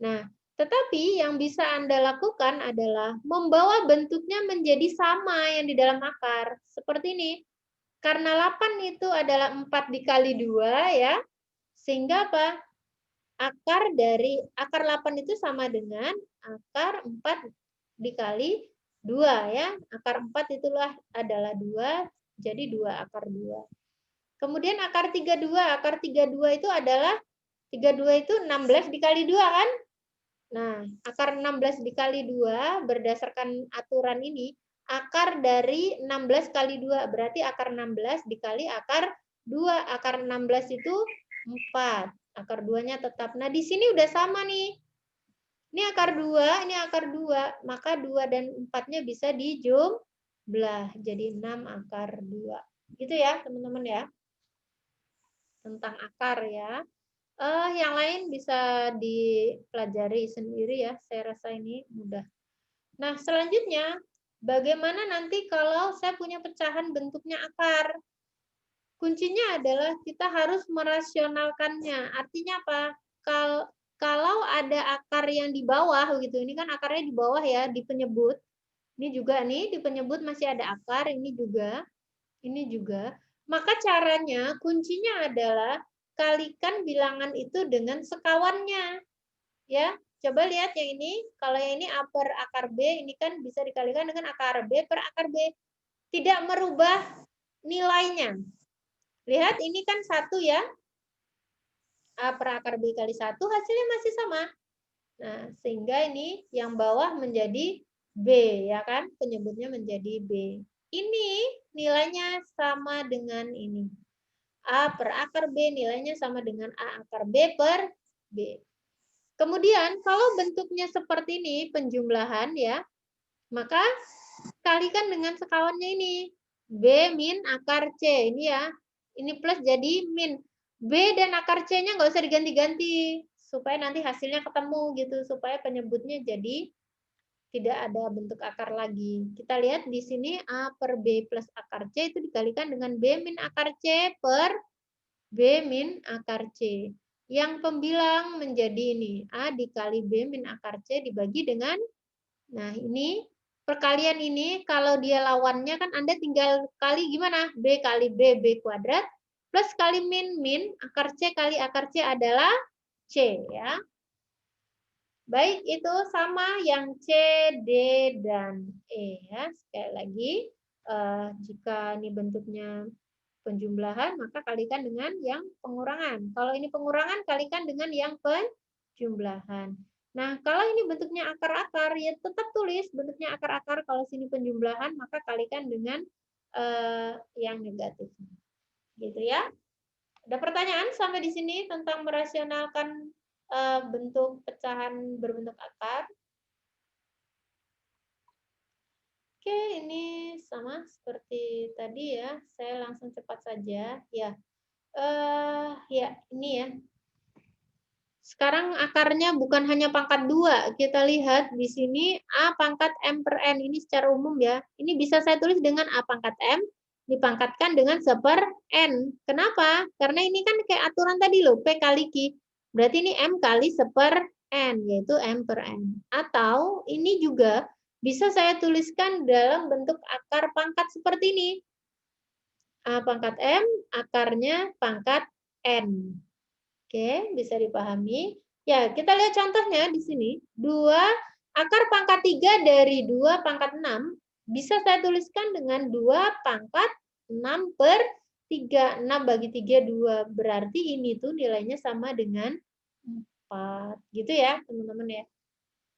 Nah, Tetapi yang bisa Anda lakukan adalah membawa bentuknya menjadi sama yang di dalam akar. Seperti ini. Karena 8 itu adalah 4 dikali 2 ya. Sehingga apa? Akar 8 itu sama dengan akar 4 dikali 2 ya. Akar 4 itulah adalah 2, jadi 2 akar 2. Kemudian akar 32. Akar 32 itu adalah 32 itu 16 dikali 2 kan? Nah, akar 16 dikali 2 berdasarkan aturan ini, akar dari 16 kali 2 berarti akar 16 dikali akar 2. Akar 16 itu 4. Akar 2-nya tetap. Nah, di sini udah sama nih. Ini akar 2, ini akar 2. Maka 2 dan 4-nya bisa dijumlah. Jadi 6 akar 2. Gitu ya, teman-teman ya. Tentang akar ya. Yang lain bisa dipelajari sendiri ya. Saya rasa ini mudah. Nah, selanjutnya, bagaimana nanti kalau saya punya pecahan bentuknya akar? Kuncinya adalah kita harus merasionalkannya. Artinya apa? Kalau ada akar yang di bawah, gitu. Ini kan akarnya di bawah ya, di penyebut. Ini juga nih, di penyebut masih ada akar, ini juga. Maka caranya, kuncinya adalah kalikan bilangan itu dengan sekawannya. Ya, coba lihat yang ini. Kalau yang ini A per akar B, ini kan bisa dikalikan dengan akar B per akar B. Tidak merubah nilainya. Lihat, ini kan 1 ya. A per akar B kali 1, hasilnya masih sama. Nah, sehingga ini yang bawah menjadi B, ya kan? Penyebutnya menjadi B. Ini nilainya sama dengan ini. A per akar B nilainya sama dengan A akar B per B. Kemudian kalau bentuknya seperti ini penjumlahan ya, maka kalikan dengan sekawannya ini. B min akar C. Ini ya. Ini plus jadi min. B dan akar C-nya nggak usah diganti-ganti. Supaya nanti hasilnya ketemu gitu. Supaya penyebutnya jadi tidak ada bentuk akar lagi. Kita lihat di sini A per B plus akar C itu dikalikan dengan B min akar C per B min akar C. Yang pembilang menjadi ini. A dikali B min akar C dibagi dengan, nah ini, perkalian ini kalau dia lawannya kan Anda tinggal kali gimana? B kali B, B kuadrat, plus kali min, min, akar C kali akar C adalah C ya. Baik, itu sama yang C, D, dan E ya. Sekali lagi, jika ini bentuknya penjumlahan, maka kalikan dengan yang pengurangan. Kalau ini pengurangan, kalikan dengan yang penjumlahan. Nah, kalau ini bentuknya akar-akar, ya tetap tulis bentuknya akar-akar. Kalau sini penjumlahan, maka kalikan dengan yang negatif. Gitu ya. Ada pertanyaan sampai di sini tentang merasionalkan bentuk pecahan berbentuk akar? Oke, ini sama seperti tadi ya. Saya langsung cepat saja. Ya, ya ini ya. Sekarang akarnya bukan hanya pangkat 2. Kita lihat di sini A pangkat M per N. Ini secara umum ya. Ini bisa saya tulis dengan A pangkat M dipangkatkan dengan 1 per N. Kenapa? Karena ini kan kayak aturan tadi loh, P kali Q. Berarti ini M kali 1 per N, yaitu M per N. Atau ini juga bisa saya tuliskan dalam bentuk akar pangkat seperti ini. A pangkat M, akarnya pangkat N. Oke, bisa dipahami. Ya, kita lihat contohnya di sini. 2 akar pangkat 3 dari 2 pangkat 6 bisa saya tuliskan dengan 2 pangkat 6 per 3. 6 bagi 3, 2. Berarti ini tuh nilainya sama dengan 4. Gitu ya, teman-teman ya.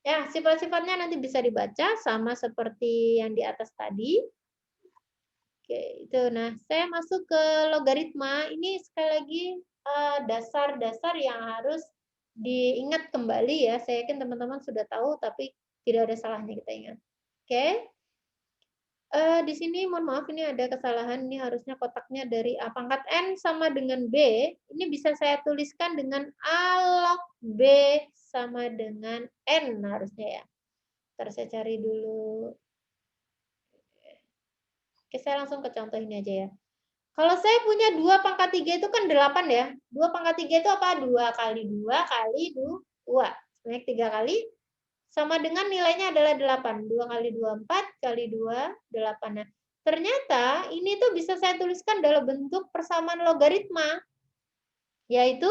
Ya, sifat-sifatnya nanti bisa dibaca sama seperti yang di atas tadi. Oke, itu. Nah, saya masuk ke logaritma. Ini sekali lagi dasar-dasar yang harus diingat kembali ya. Saya yakin teman-teman sudah tahu, tapi tidak ada salahnya kita ingat. Oke. Di sini mohon maaf ini ada kesalahan. Ini harusnya kotaknya dari A pangkat N sama dengan B. Ini bisa saya tuliskan dengan A log B sama dengan N harusnya ya. Ntar saya cari dulu. Oke, saya langsung ke contoh ini aja ya. Kalau saya punya 2 pangkat 3 itu kan 8 ya. 2 pangkat 3 itu apa? 2 kali 2 kali 2. naik 3 kali, sama dengan nilainya adalah 8. 2 kali 2, 4, kali 2, 8. Nah, ternyata ini tuh bisa saya tuliskan dalam bentuk persamaan logaritma, yaitu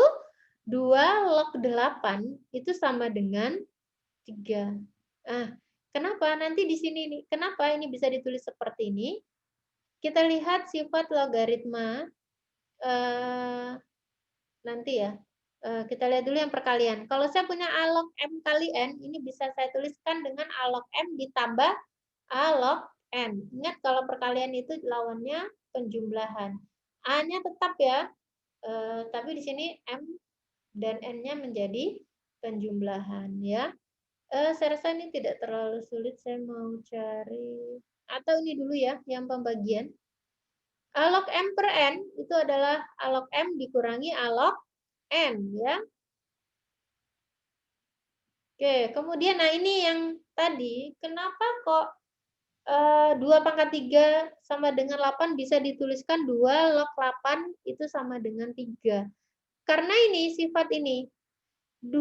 2 log 8 itu sama dengan 3. Nah, kenapa? Nanti di sini nih, kenapa ini bisa ditulis seperti ini? Kita lihat sifat logaritma nanti ya. Kita lihat dulu yang perkalian. Kalau saya punya A log M kali N, ini bisa saya tuliskan dengan A log M ditambah A log N. Ingat kalau perkalian itu lawannya penjumlahan. A-nya tetap ya, tapi di sini M dan N-nya menjadi penjumlahan ya. Saya rasa ini tidak terlalu sulit, saya mau cari. Atau ini dulu ya, yang pembagian. A log M per N itu adalah A log M dikurangi A log N ya. Oke, kemudian nah ini yang tadi, kenapa kok 2 pangkat 3 sama dengan 8 bisa dituliskan 2 log 8 itu sama dengan 3. Karena ini sifat ini, 2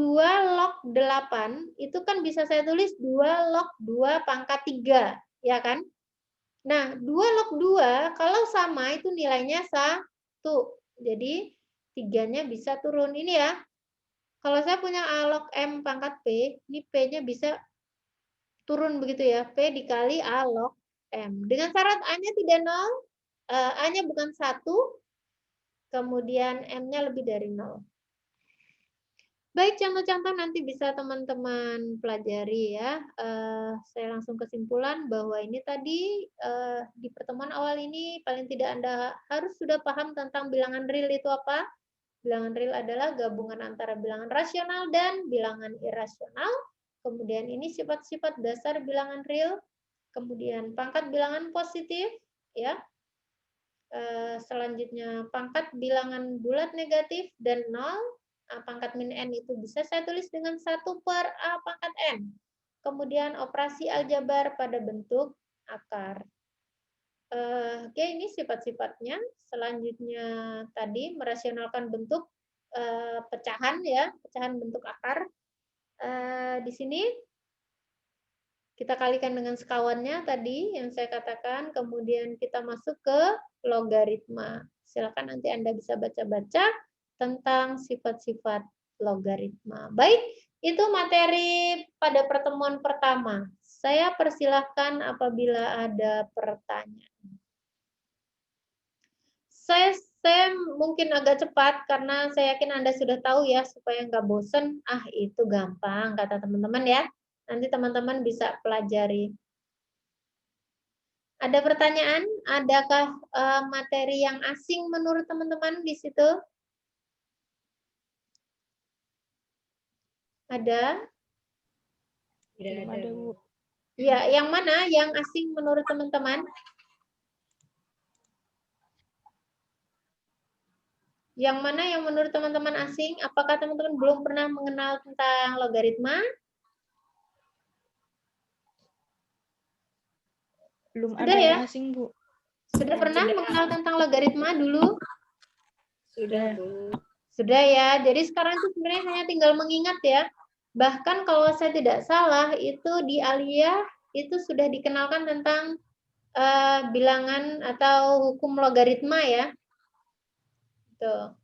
log 8 itu kan bisa saya tulis 2 log 2 pangkat 3, ya kan? Nah, 2 log 2 kalau sama itu nilainya 1. Jadi 3-nya bisa turun. Ini ya, kalau saya punya A log M pangkat P, ini P-nya bisa turun begitu ya. P dikali A log M. Dengan syarat A-nya tidak 0, A-nya bukan 1, kemudian M-nya lebih dari 0. Baik, contoh-contoh nanti bisa teman-teman pelajari ya. Saya langsung kesimpulan bahwa ini tadi di pertemuan awal ini paling tidak Anda harus sudah paham tentang bilangan real itu apa. Bilangan real adalah gabungan antara bilangan rasional dan bilangan irasional. Kemudian ini sifat-sifat dasar bilangan real. Kemudian pangkat bilangan positif, ya. Selanjutnya pangkat bilangan bulat negatif dan 0. Pangkat min n itu bisa saya tulis dengan 1 per A pangkat n. Kemudian operasi aljabar pada bentuk akar. Oke, ini sifat-sifatnya. Selanjutnya tadi merasionalkan bentuk pecahan ya, pecahan bentuk akar. Di sini kita kalikan dengan sekawannya tadi yang saya katakan, kemudian kita masuk ke logaritma. Silakan nanti Anda bisa baca-baca tentang sifat-sifat logaritma. Baik, itu materi pada pertemuan pertama. Saya persilahkan apabila ada pertanyaan. Saya mungkin agak cepat karena saya yakin Anda sudah tahu ya, supaya nggak bosen. Itu gampang, kata teman-teman ya. Nanti teman-teman bisa pelajari. Ada pertanyaan? Adakah materi yang asing menurut teman-teman di situ? Ada? Belum ada, Bu. Ya, yang mana yang asing menurut teman-teman? Yang mana yang menurut teman-teman asing? Apakah teman-teman belum pernah mengenal tentang logaritma? Belum Sudah ada ya? yang asing, Bu. Sudah pernah mengenal tentang logaritma dulu? Sudah. Sudah ya. Jadi sekarang itu sebenarnya hanya tinggal mengingat ya. Bahkan kalau saya tidak salah, itu di Aliyah itu sudah dikenalkan tentang bilangan atau hukum logaritma ya. Tuh.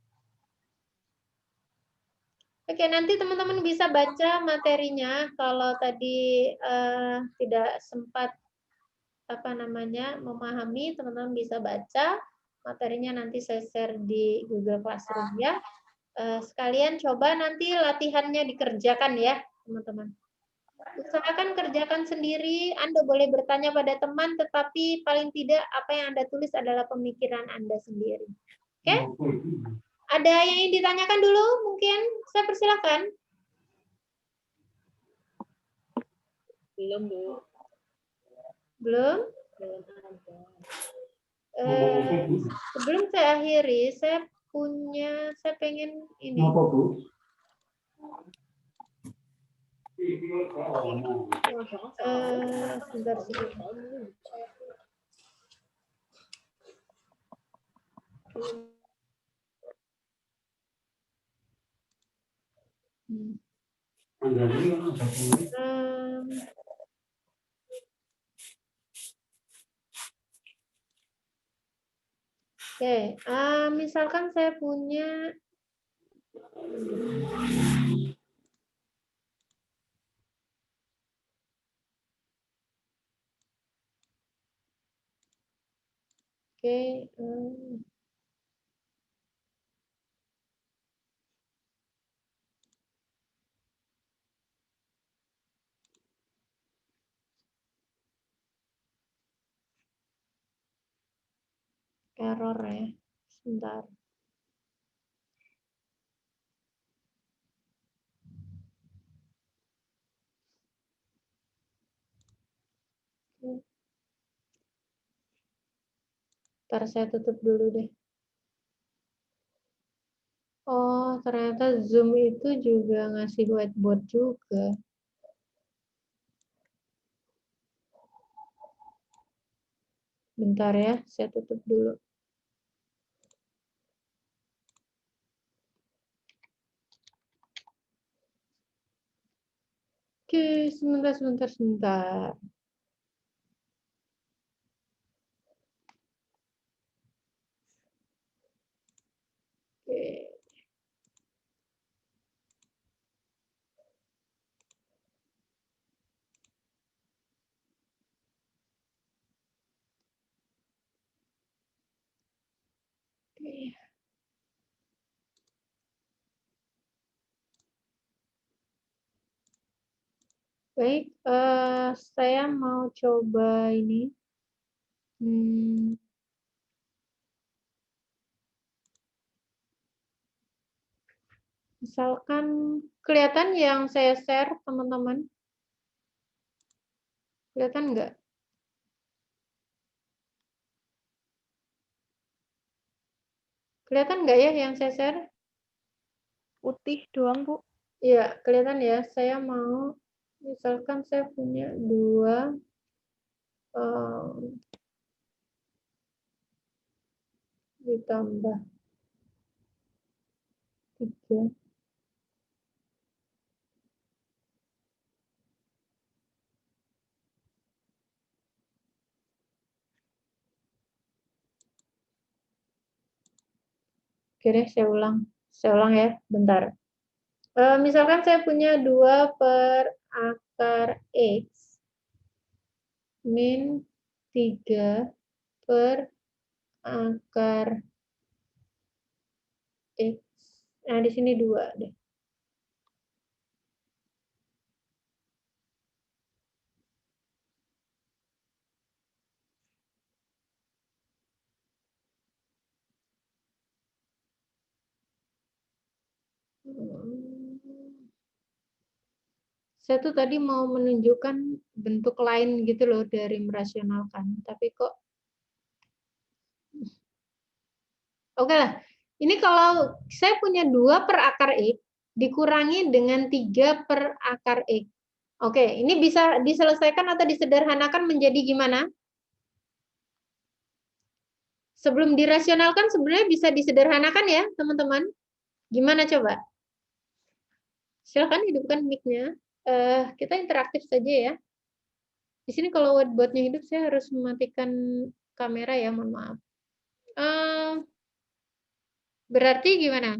Oke, nanti teman-teman bisa baca materinya. Kalau tadi tidak sempat memahami, teman-teman bisa baca materinya, nanti saya share di Google Classroom ya. Sekalian coba nanti latihannya dikerjakan ya, teman-teman. Usahakan kerjakan sendiri. Anda boleh bertanya pada teman, tetapi paling tidak apa yang Anda tulis adalah pemikiran Anda sendiri. Oke? Ada yang ingin ditanyakan dulu? Mungkin saya persilakan. Belum, Bu. Belum? Sebelum saya akhiri, saya pengen ini. Sebentar sedikit. Oke, misalkan saya punya error ya. Sebentar. Ntar saya tutup dulu deh. Oh, ternyata Zoom itu juga ngasih whiteboard juga. Bentar ya, saya tutup dulu. Oke, sebentar. Oke. Oke. Baik, saya mau coba ini. Misalkan kelihatan yang saya share, teman-teman? Kelihatan nggak? Kelihatan nggak ya yang saya share? Putih doang, Bu. Iya, kelihatan ya. Saya mau, misalkan saya punya 2, ditambah 3. Oke deh, saya ulang. Saya ulang ya, bentar. Misalkan saya punya 2 per akar X min 3 per akar X. Nah, di sini 2 deh. Saya tuh tadi mau menunjukkan bentuk lain gitu loh dari merasionalkan, tapi kok oke lah. Ini kalau saya punya 2 per akar X dikurangi dengan 3 per akar X. Oke, ini bisa diselesaikan atau disederhanakan menjadi gimana? Sebelum dirasionalkan sebenarnya bisa disederhanakan ya, teman-teman. Gimana coba? Silakan hidupkan mic-nya. Kita interaktif saja ya. Di sini kalau whiteboard-nya hidup, saya harus mematikan kamera ya, mohon maaf. Berarti gimana?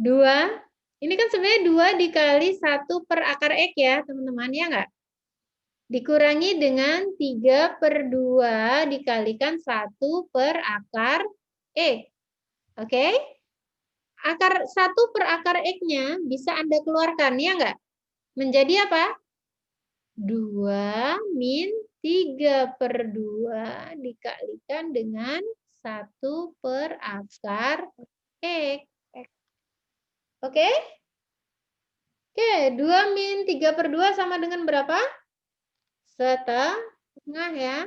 2, ini kan sebenarnya 2 dikali 1 per akar X ya, teman-teman, ya nggak? Dikurangi dengan 3 per 2 dikalikan 1 per akar X. Oke? Akar 1 per akar X-nya bisa Anda keluarkan, ya nggak? Menjadi apa? 2 min 3 per 2 dikalikan dengan 1 per akar X. Oke? Oke, 2 min 3 per 2 sama dengan berapa? Setengah ya.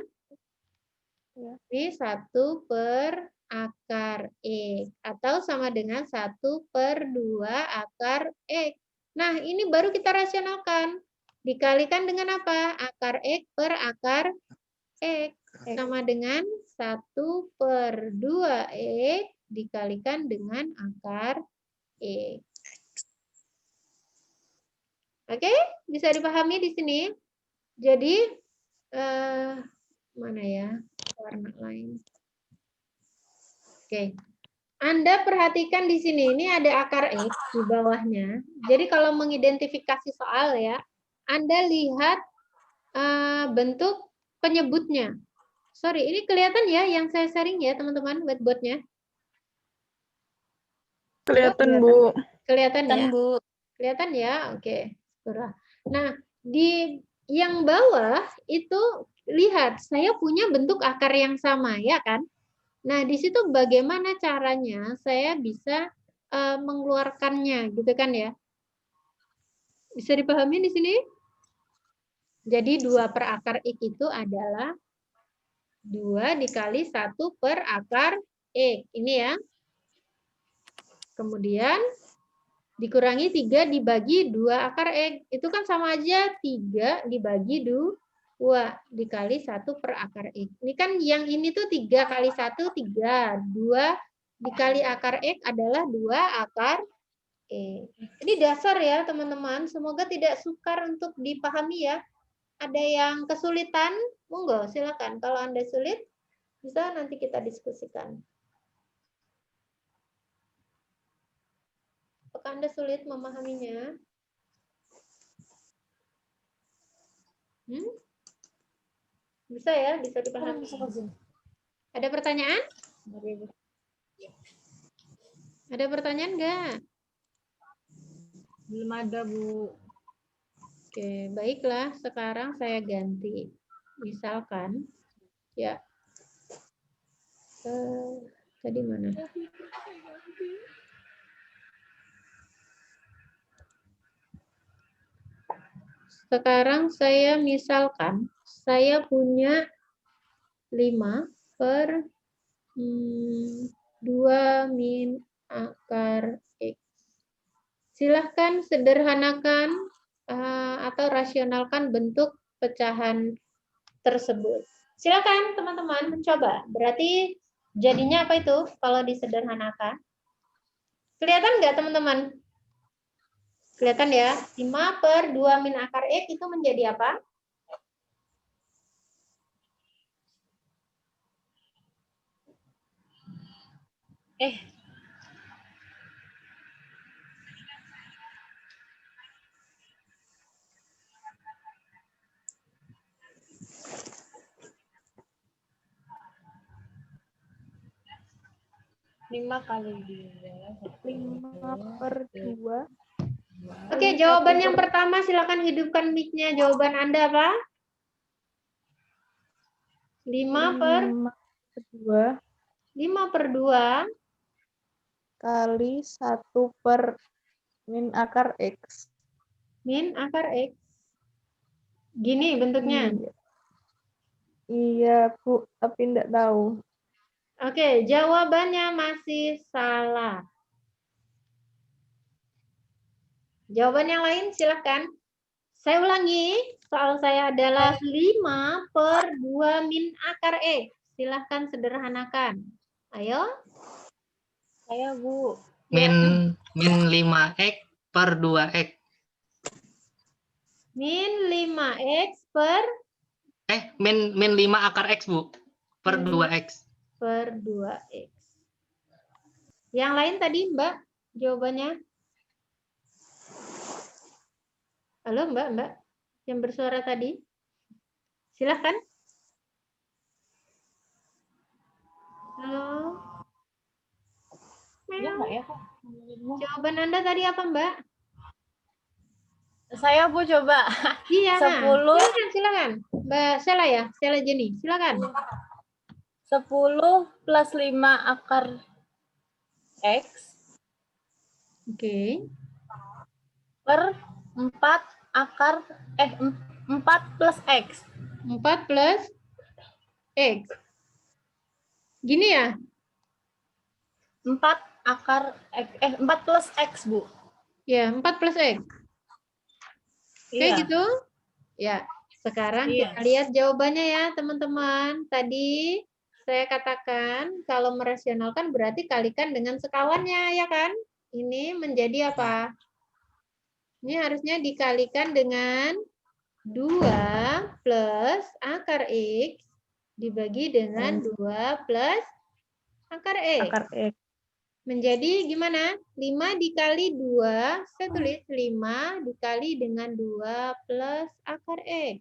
Ini 1 per akar X. Atau sama dengan 1 per 2 akar X. Nah, ini baru kita rasionalkan. Dikalikan dengan apa? Akar X per akar X. Sama dengan 1 per 2 X dikalikan dengan akar X. Oke, bisa dipahami di sini? Jadi, mana ya warna lain? Oke. Anda perhatikan di sini, ini ada akar X di bawahnya. Jadi kalau mengidentifikasi soal ya, Anda lihat bentuk penyebutnya. Sorry, ini kelihatan ya yang saya sharing ya teman-teman, whiteboardnya? Kelihatan, Bu. Kelihatan ya? Bu. Kelihatan ya? Oke. Nah, di yang bawah itu lihat, saya punya bentuk akar yang sama, ya kan? Nah, di situ bagaimana caranya saya bisa mengeluarkannya, gitu kan ya? Bisa dipahami di sini? Jadi 2 per akar X itu adalah 2 dikali 1 per akar X. Ini ya. Kemudian dikurangi 3 dibagi 2 akar X. Itu kan sama aja 3 dibagi 2 dikali 1 per akar X. Ini kan yang ini tuh 3 kali 1, 3. 2 dikali akar X adalah 2 akar X. Ini dasar ya teman-teman. Semoga tidak sukar untuk dipahami ya. Ada yang kesulitan? Monggo, silakan. Kalau Anda sulit, bisa nanti kita diskusikan. Apakah Anda sulit memahaminya? Bisa ya, bisa dipahami. Ada pertanyaan? Ada pertanyaan nggak? Belum ada, Bu. Oke, baiklah. Sekarang saya ganti. Misalkan, ya. Tadi mana? Sekarang saya misalkan, saya punya 5 per 2 min akar X. Silahkan sederhanakan atau rasionalkan bentuk pecahan tersebut. Silakan teman-teman mencoba. Berarti jadinya apa itu kalau disederhanakan? Kelihatan nggak teman-teman? Kelihatan ya? 5 per 2 min akar X itu menjadi apa? Lima kali 2. 5 per 2. Oke, jawaban yang pertama silakan hidupkan mic-nya. Jawaban Anda apa? 5 per 2 5 per 2 kali 1 per min akar X. min akar X. Gini bentuknya. Iya, Bu, tapi enggak tahu. Oke, jawabannya masih salah. Jawaban yang lain silahkan. Saya ulangi, soal saya adalah 5 per 2 min akar X. Silahkan sederhanakan. Ayo. Saya, Bu. Min 5x per 2x. Min 5x per Min 5 akar x, Bu. Per 2x. Per 2x. Yang lain tadi, Mbak, jawabannya? Halo, Mbak, yang bersuara tadi. Silahkan. Halo. Iya, Mbak ya? Jawaban Anda tadi apa, Mbak? Saya, Bu, coba. Iya. 10. Silakan. Mbak Sela ya, Sela Jenny. Silakan. 10 plus 5 akar X. Oke. Per 4 akar 4 plus X. 4 plus X. Gini ya? 4 akar 4 plus X, Bu. Ya, 4 plus X. Oke, Iya. gitu? Ya. Sekarang Iya. kita lihat jawabannya ya, teman-teman. Tadi saya katakan kalau merasionalkan berarti kalikan dengan sekawannya, ya kan? ini menjadi apa? Ini harusnya dikalikan dengan 2 plus akar X dibagi dengan 2 plus akar X. Akar X. Menjadi gimana? 5 dikali 2, saya tulis 5 dikali dengan 2 plus akar X.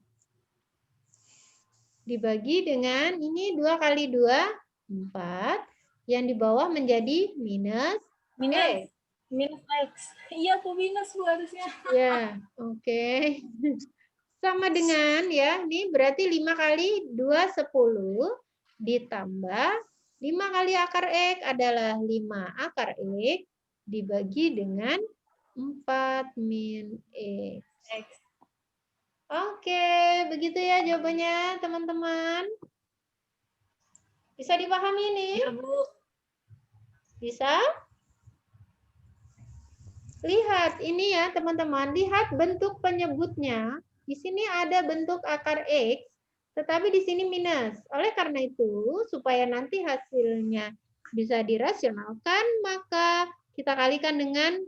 Dibagi dengan ini 2 kali 2, 4. Yang di bawah menjadi minus X. Minus X. Iya, Bu, minus Bu harusnya. Ya, oke. Sama dengan ya, ini berarti 5 kali 2, 10 ditambah 5 kali akar X adalah 5 akar X dibagi dengan 4 min X. Oke, begitu ya jawabannya teman-teman. Bisa dipahami ini? Iya, Bu. Bisa? Lihat ini ya teman-teman, lihat bentuk penyebutnya. Di sini ada bentuk akar X, tetapi di sini minus. Oleh karena itu, supaya nanti hasilnya bisa dirasionalkan, maka kita kalikan dengan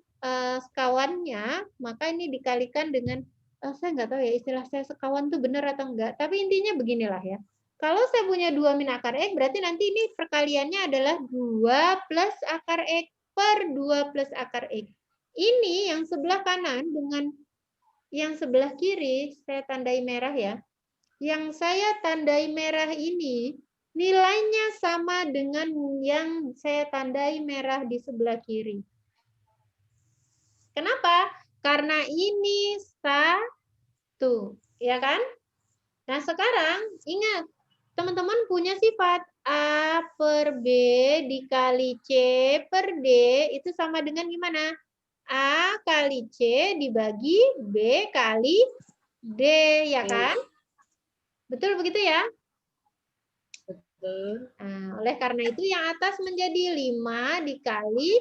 sekawannya, maka ini dikalikan dengan, saya nggak tahu ya istilah saya sekawan itu benar atau enggak, tapi intinya beginilah ya. Kalau saya punya 2 min akar X, berarti nanti ini perkaliannya adalah 2 plus akar X per 2 plus akar X. Ini yang sebelah kanan dengan yang sebelah kiri, saya tandai merah ya. Yang saya tandai merah ini, nilainya sama dengan yang saya tandai merah di sebelah kiri. Kenapa? Karena ini 1, ya kan? Nah sekarang, ingat, teman-teman punya sifat A per B dikali C per D, itu sama dengan gimana? A kali C dibagi B kali D, ya kan? Betul begitu ya? Betul. Nah, oleh karena itu yang atas menjadi 5 dikali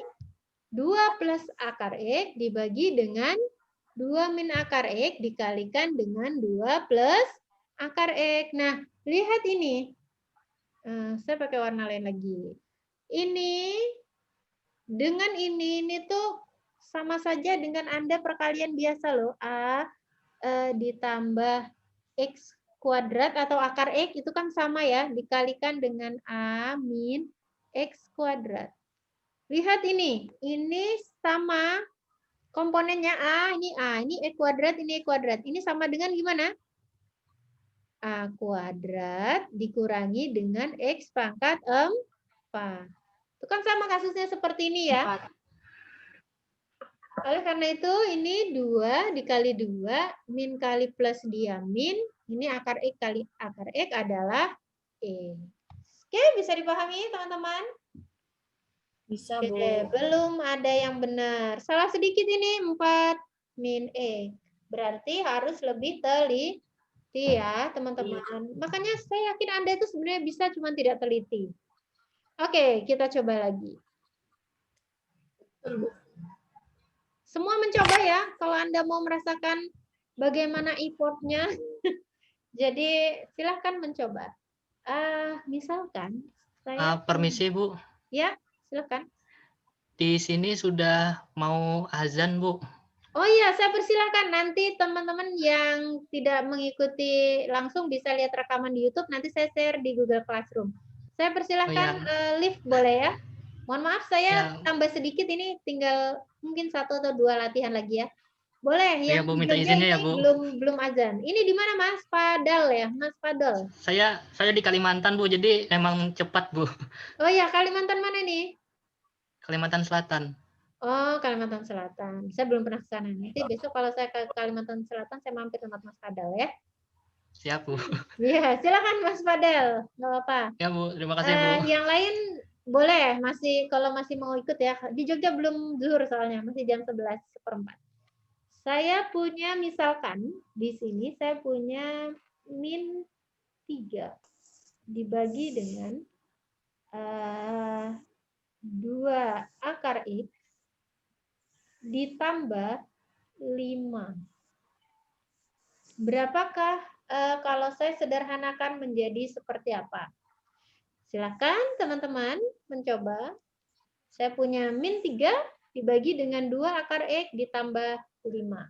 2 plus akar X dibagi dengan 2 min akar X dikalikan dengan 2 plus akar X. Nah, lihat ini. Saya pakai warna lain lagi. Ini dengan ini tuh sama saja dengan Anda perkalian biasa loh. A ditambah X kuadrat atau akar X itu kan sama ya. Dikalikan dengan A min X kuadrat. Lihat ini sama komponennya A, ini X kuadrat, ini X kuadrat. Ini sama dengan gimana? A kuadrat dikurangi dengan X pangkat 4. Itu kan sama kasusnya seperti ini ya. 4. Oleh karena itu ini 2 dikali 2 min kali plus dia min, ini akar X kali akar X adalah X. Oke, bisa dipahami teman-teman? Bisa, Bu. Oke, belum ada yang benar. Salah sedikit ini 4 min X. Berarti harus lebih teliti ya teman-teman. Makanya saya yakin Anda itu sebenarnya bisa cuma tidak teliti. Oke, kita coba lagi. Semua mencoba ya, kalau Anda mau merasakan bagaimana effortnya. Jadi silahkan mencoba. Misalkan saya Permisi Bu, ya, silahkan. di sini sudah mau azan Bu. Oh iya, saya persilahkan nanti teman-teman yang tidak mengikuti langsung bisa lihat rekaman di YouTube, nanti saya share di Google Classroom. Saya persilahkan lift boleh ya. Mohon maaf saya tambah sedikit ini tinggal mungkin 1 atau 2 latihan lagi ya. Boleh Iya yang Bu, di minta Jogja izinnya ini ya Bu. belum azan. Ini di mana Mas Padal ya, Mas Padal? Saya di Kalimantan Bu, jadi emang cepat Bu. Oh ya, Kalimantan mana nih? Kalimantan Selatan. Oh, Kalimantan Selatan. Saya belum pernah ke sana. Nanti besok kalau saya ke Kalimantan Selatan saya mampir tempat Mas Padal ya. Siap Bu. Iya, silakan Mas Padal. Nggak apa-apa. Ya Bu, terima kasih Bu. Yang lain boleh, kalau masih mau ikut ya. Di Jogja belum zuhur soalnya, masih jam 11:04. Saya punya misalkan di sini saya punya min 3 dibagi dengan 2 akar X ditambah 5. Berapakah kalau saya sederhanakan menjadi seperti apa? Silakan teman-teman mencoba. Saya punya min 3 dibagi dengan 2 akar X ditambah 5.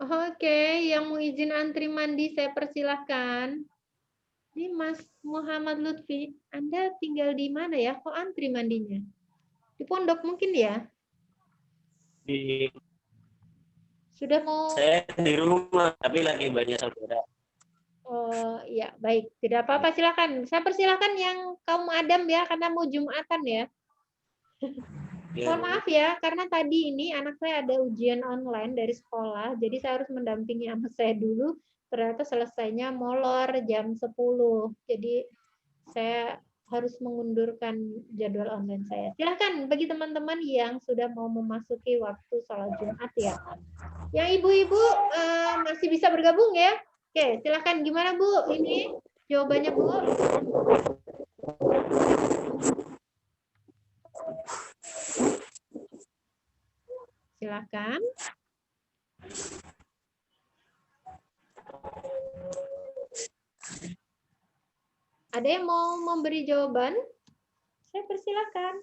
Oke, yang mau izin antri mandi saya persilahkan. Ini Mas Muhammad Lutfi, Anda tinggal di mana ya? Kok antri mandinya? Di pondok mungkin ya? Di Sudah mau... saya di rumah tapi lagi banyak saudara. Oh ya, baik. Tidak apa-apa, silakan. Saya persilahkan yang kaum Adam ya, karena mau Jumatan ya. Mohon maaf ya, karena tadi ini anak saya ada ujian online dari sekolah, jadi saya harus mendampingi anak saya dulu. Ternyata selesainya molor jam 10. Jadi saya harus mengundurkan jadwal online saya. Silakan bagi teman-teman yang sudah mau memasuki waktu sholat Jumat ya. Yang ibu-ibu masih bisa bergabung ya. Oke, silakan. Gimana Bu? Ini jawabannya Bu? Silakan. Ada yang mau memberi jawaban? Saya persilakan.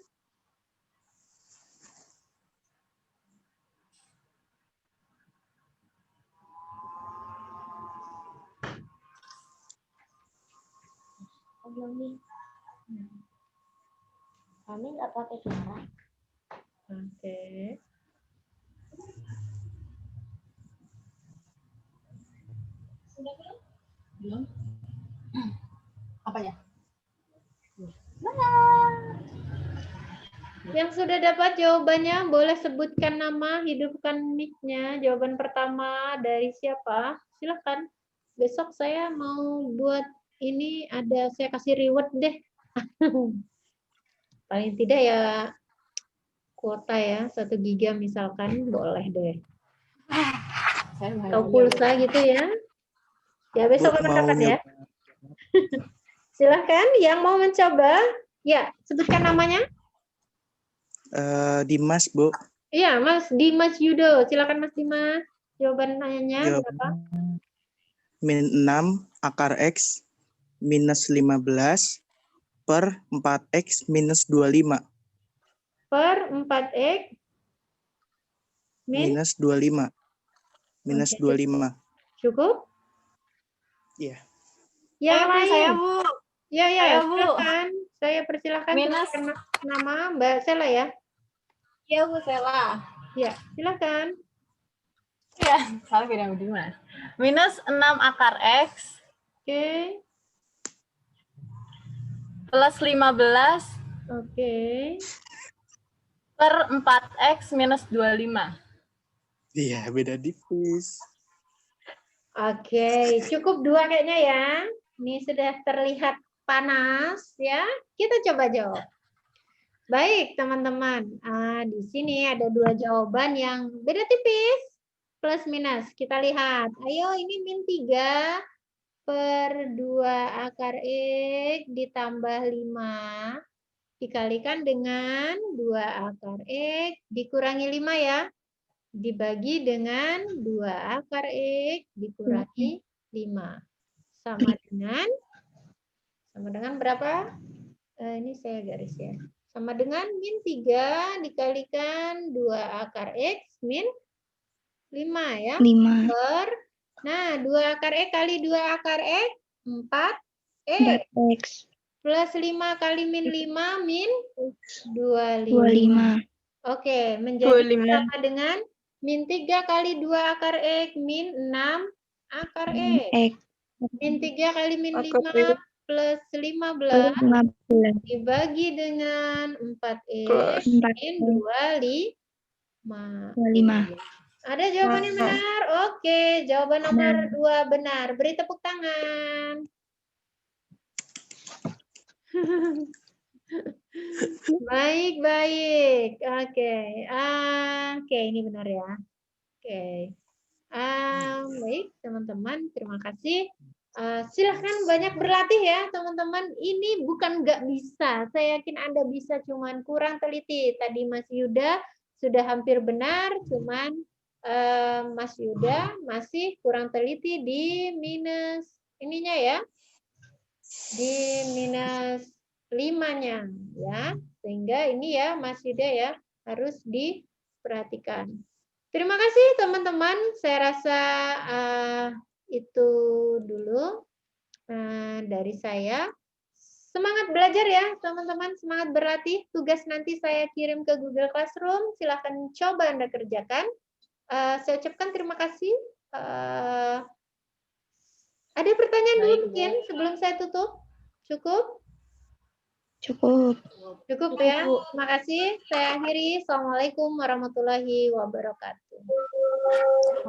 Kami nggak pakai suara. Oke. Belum? Apa ya? Yang sudah dapat jawabannya boleh sebutkan nama, hidupkan mic-nya. Jawaban pertama dari siapa? Silakan. Besok saya mau buat ini ada saya kasih reward deh. Paling tidak ya kuota ya 1 giga misalkan boleh deh. Atau pulsa gitu ya. Ya besok akan dapat ya. Silahkan yang mau mencoba. Ya, sebutkan namanya. Dimas, Bu. Iya, Mas Dimas Yudo. Silakan Mas Dimas. Jawabannya berapa? Min 6 akar X minus 15 per 4X minus 25. Per 4X Minus 25. Minus Oke. 25. Cukup? Iya. Yang lain? Saya Bu. Ya, Saya, Bu. silakan. Saya persilakan Minus. sebutkan nama Mbak Sela ya. Iya Bu, Sela. Ya, silakan. Ya, salah beda Bu Dimas. Minus 6 akar X Oke. plus 15 Oke. per 4X minus 25. Iya, beda tipis. Oke, cukup 2 kayaknya ya. Ini sudah terlihat panas ya. Kita coba jawab. Baik, teman-teman. Di sini ada 2 jawaban yang beda tipis. Plus minus. Kita lihat. Ayo, ini min 3 per 2 akar X ditambah 5. Dikalikan dengan 2 akar X dikurangi 5 ya. Dibagi dengan 2 akar X dikurangi 5. Sama dengan berapa? Ini saya garis ya. Sama dengan min 3 dikalikan 2 akar X min 5 ya. 5. Per, nah 2 akar X kali 2 akar X, 4X. X. Plus 5 kali min 5 min 25. 25. Oke, menjadi sama dengan min 3 kali 2 akar X min 6 akar X. X. Min 3 kali min Akar 5 plus 15 15. dibagi dengan 4X 4. min 25. 25. Ada jawaban yang benar? Oke, jawaban nomor 2 benar. Beri tepuk tangan. Baik, baik. Oke. Oke, ini benar ya. Oke. Baik, teman-teman, terima kasih. Silahkan banyak berlatih ya teman-teman. Ini bukan nggak bisa. Saya yakin Anda bisa, cuman kurang teliti. Tadi Mas Yuda sudah hampir benar, cuman Mas Yuda masih kurang teliti di minus ininya ya. Di minus 5-nya ya. Sehingga ini ya Mas Yuda ya harus diperhatikan. Terima kasih teman-teman. Saya rasa itu dulu dari saya. Semangat belajar ya teman-teman, semangat berlatih. Tugas nanti saya kirim ke Google Classroom. Silahkan coba Anda kerjakan. Saya ucapkan terima kasih. Ada pertanyaan dulu mungkin sebelum saya tutup? Cukup? Cukup. Cukup ya. Terima kasih. Saya akhiri. Assalamualaikum warahmatullahi wabarakatuh.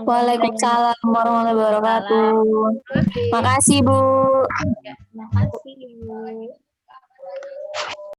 Waalaikumsalam warahmatullahi wabarakatuh. Terima kasih. Makasih, Bu. Terima kasih, Bu.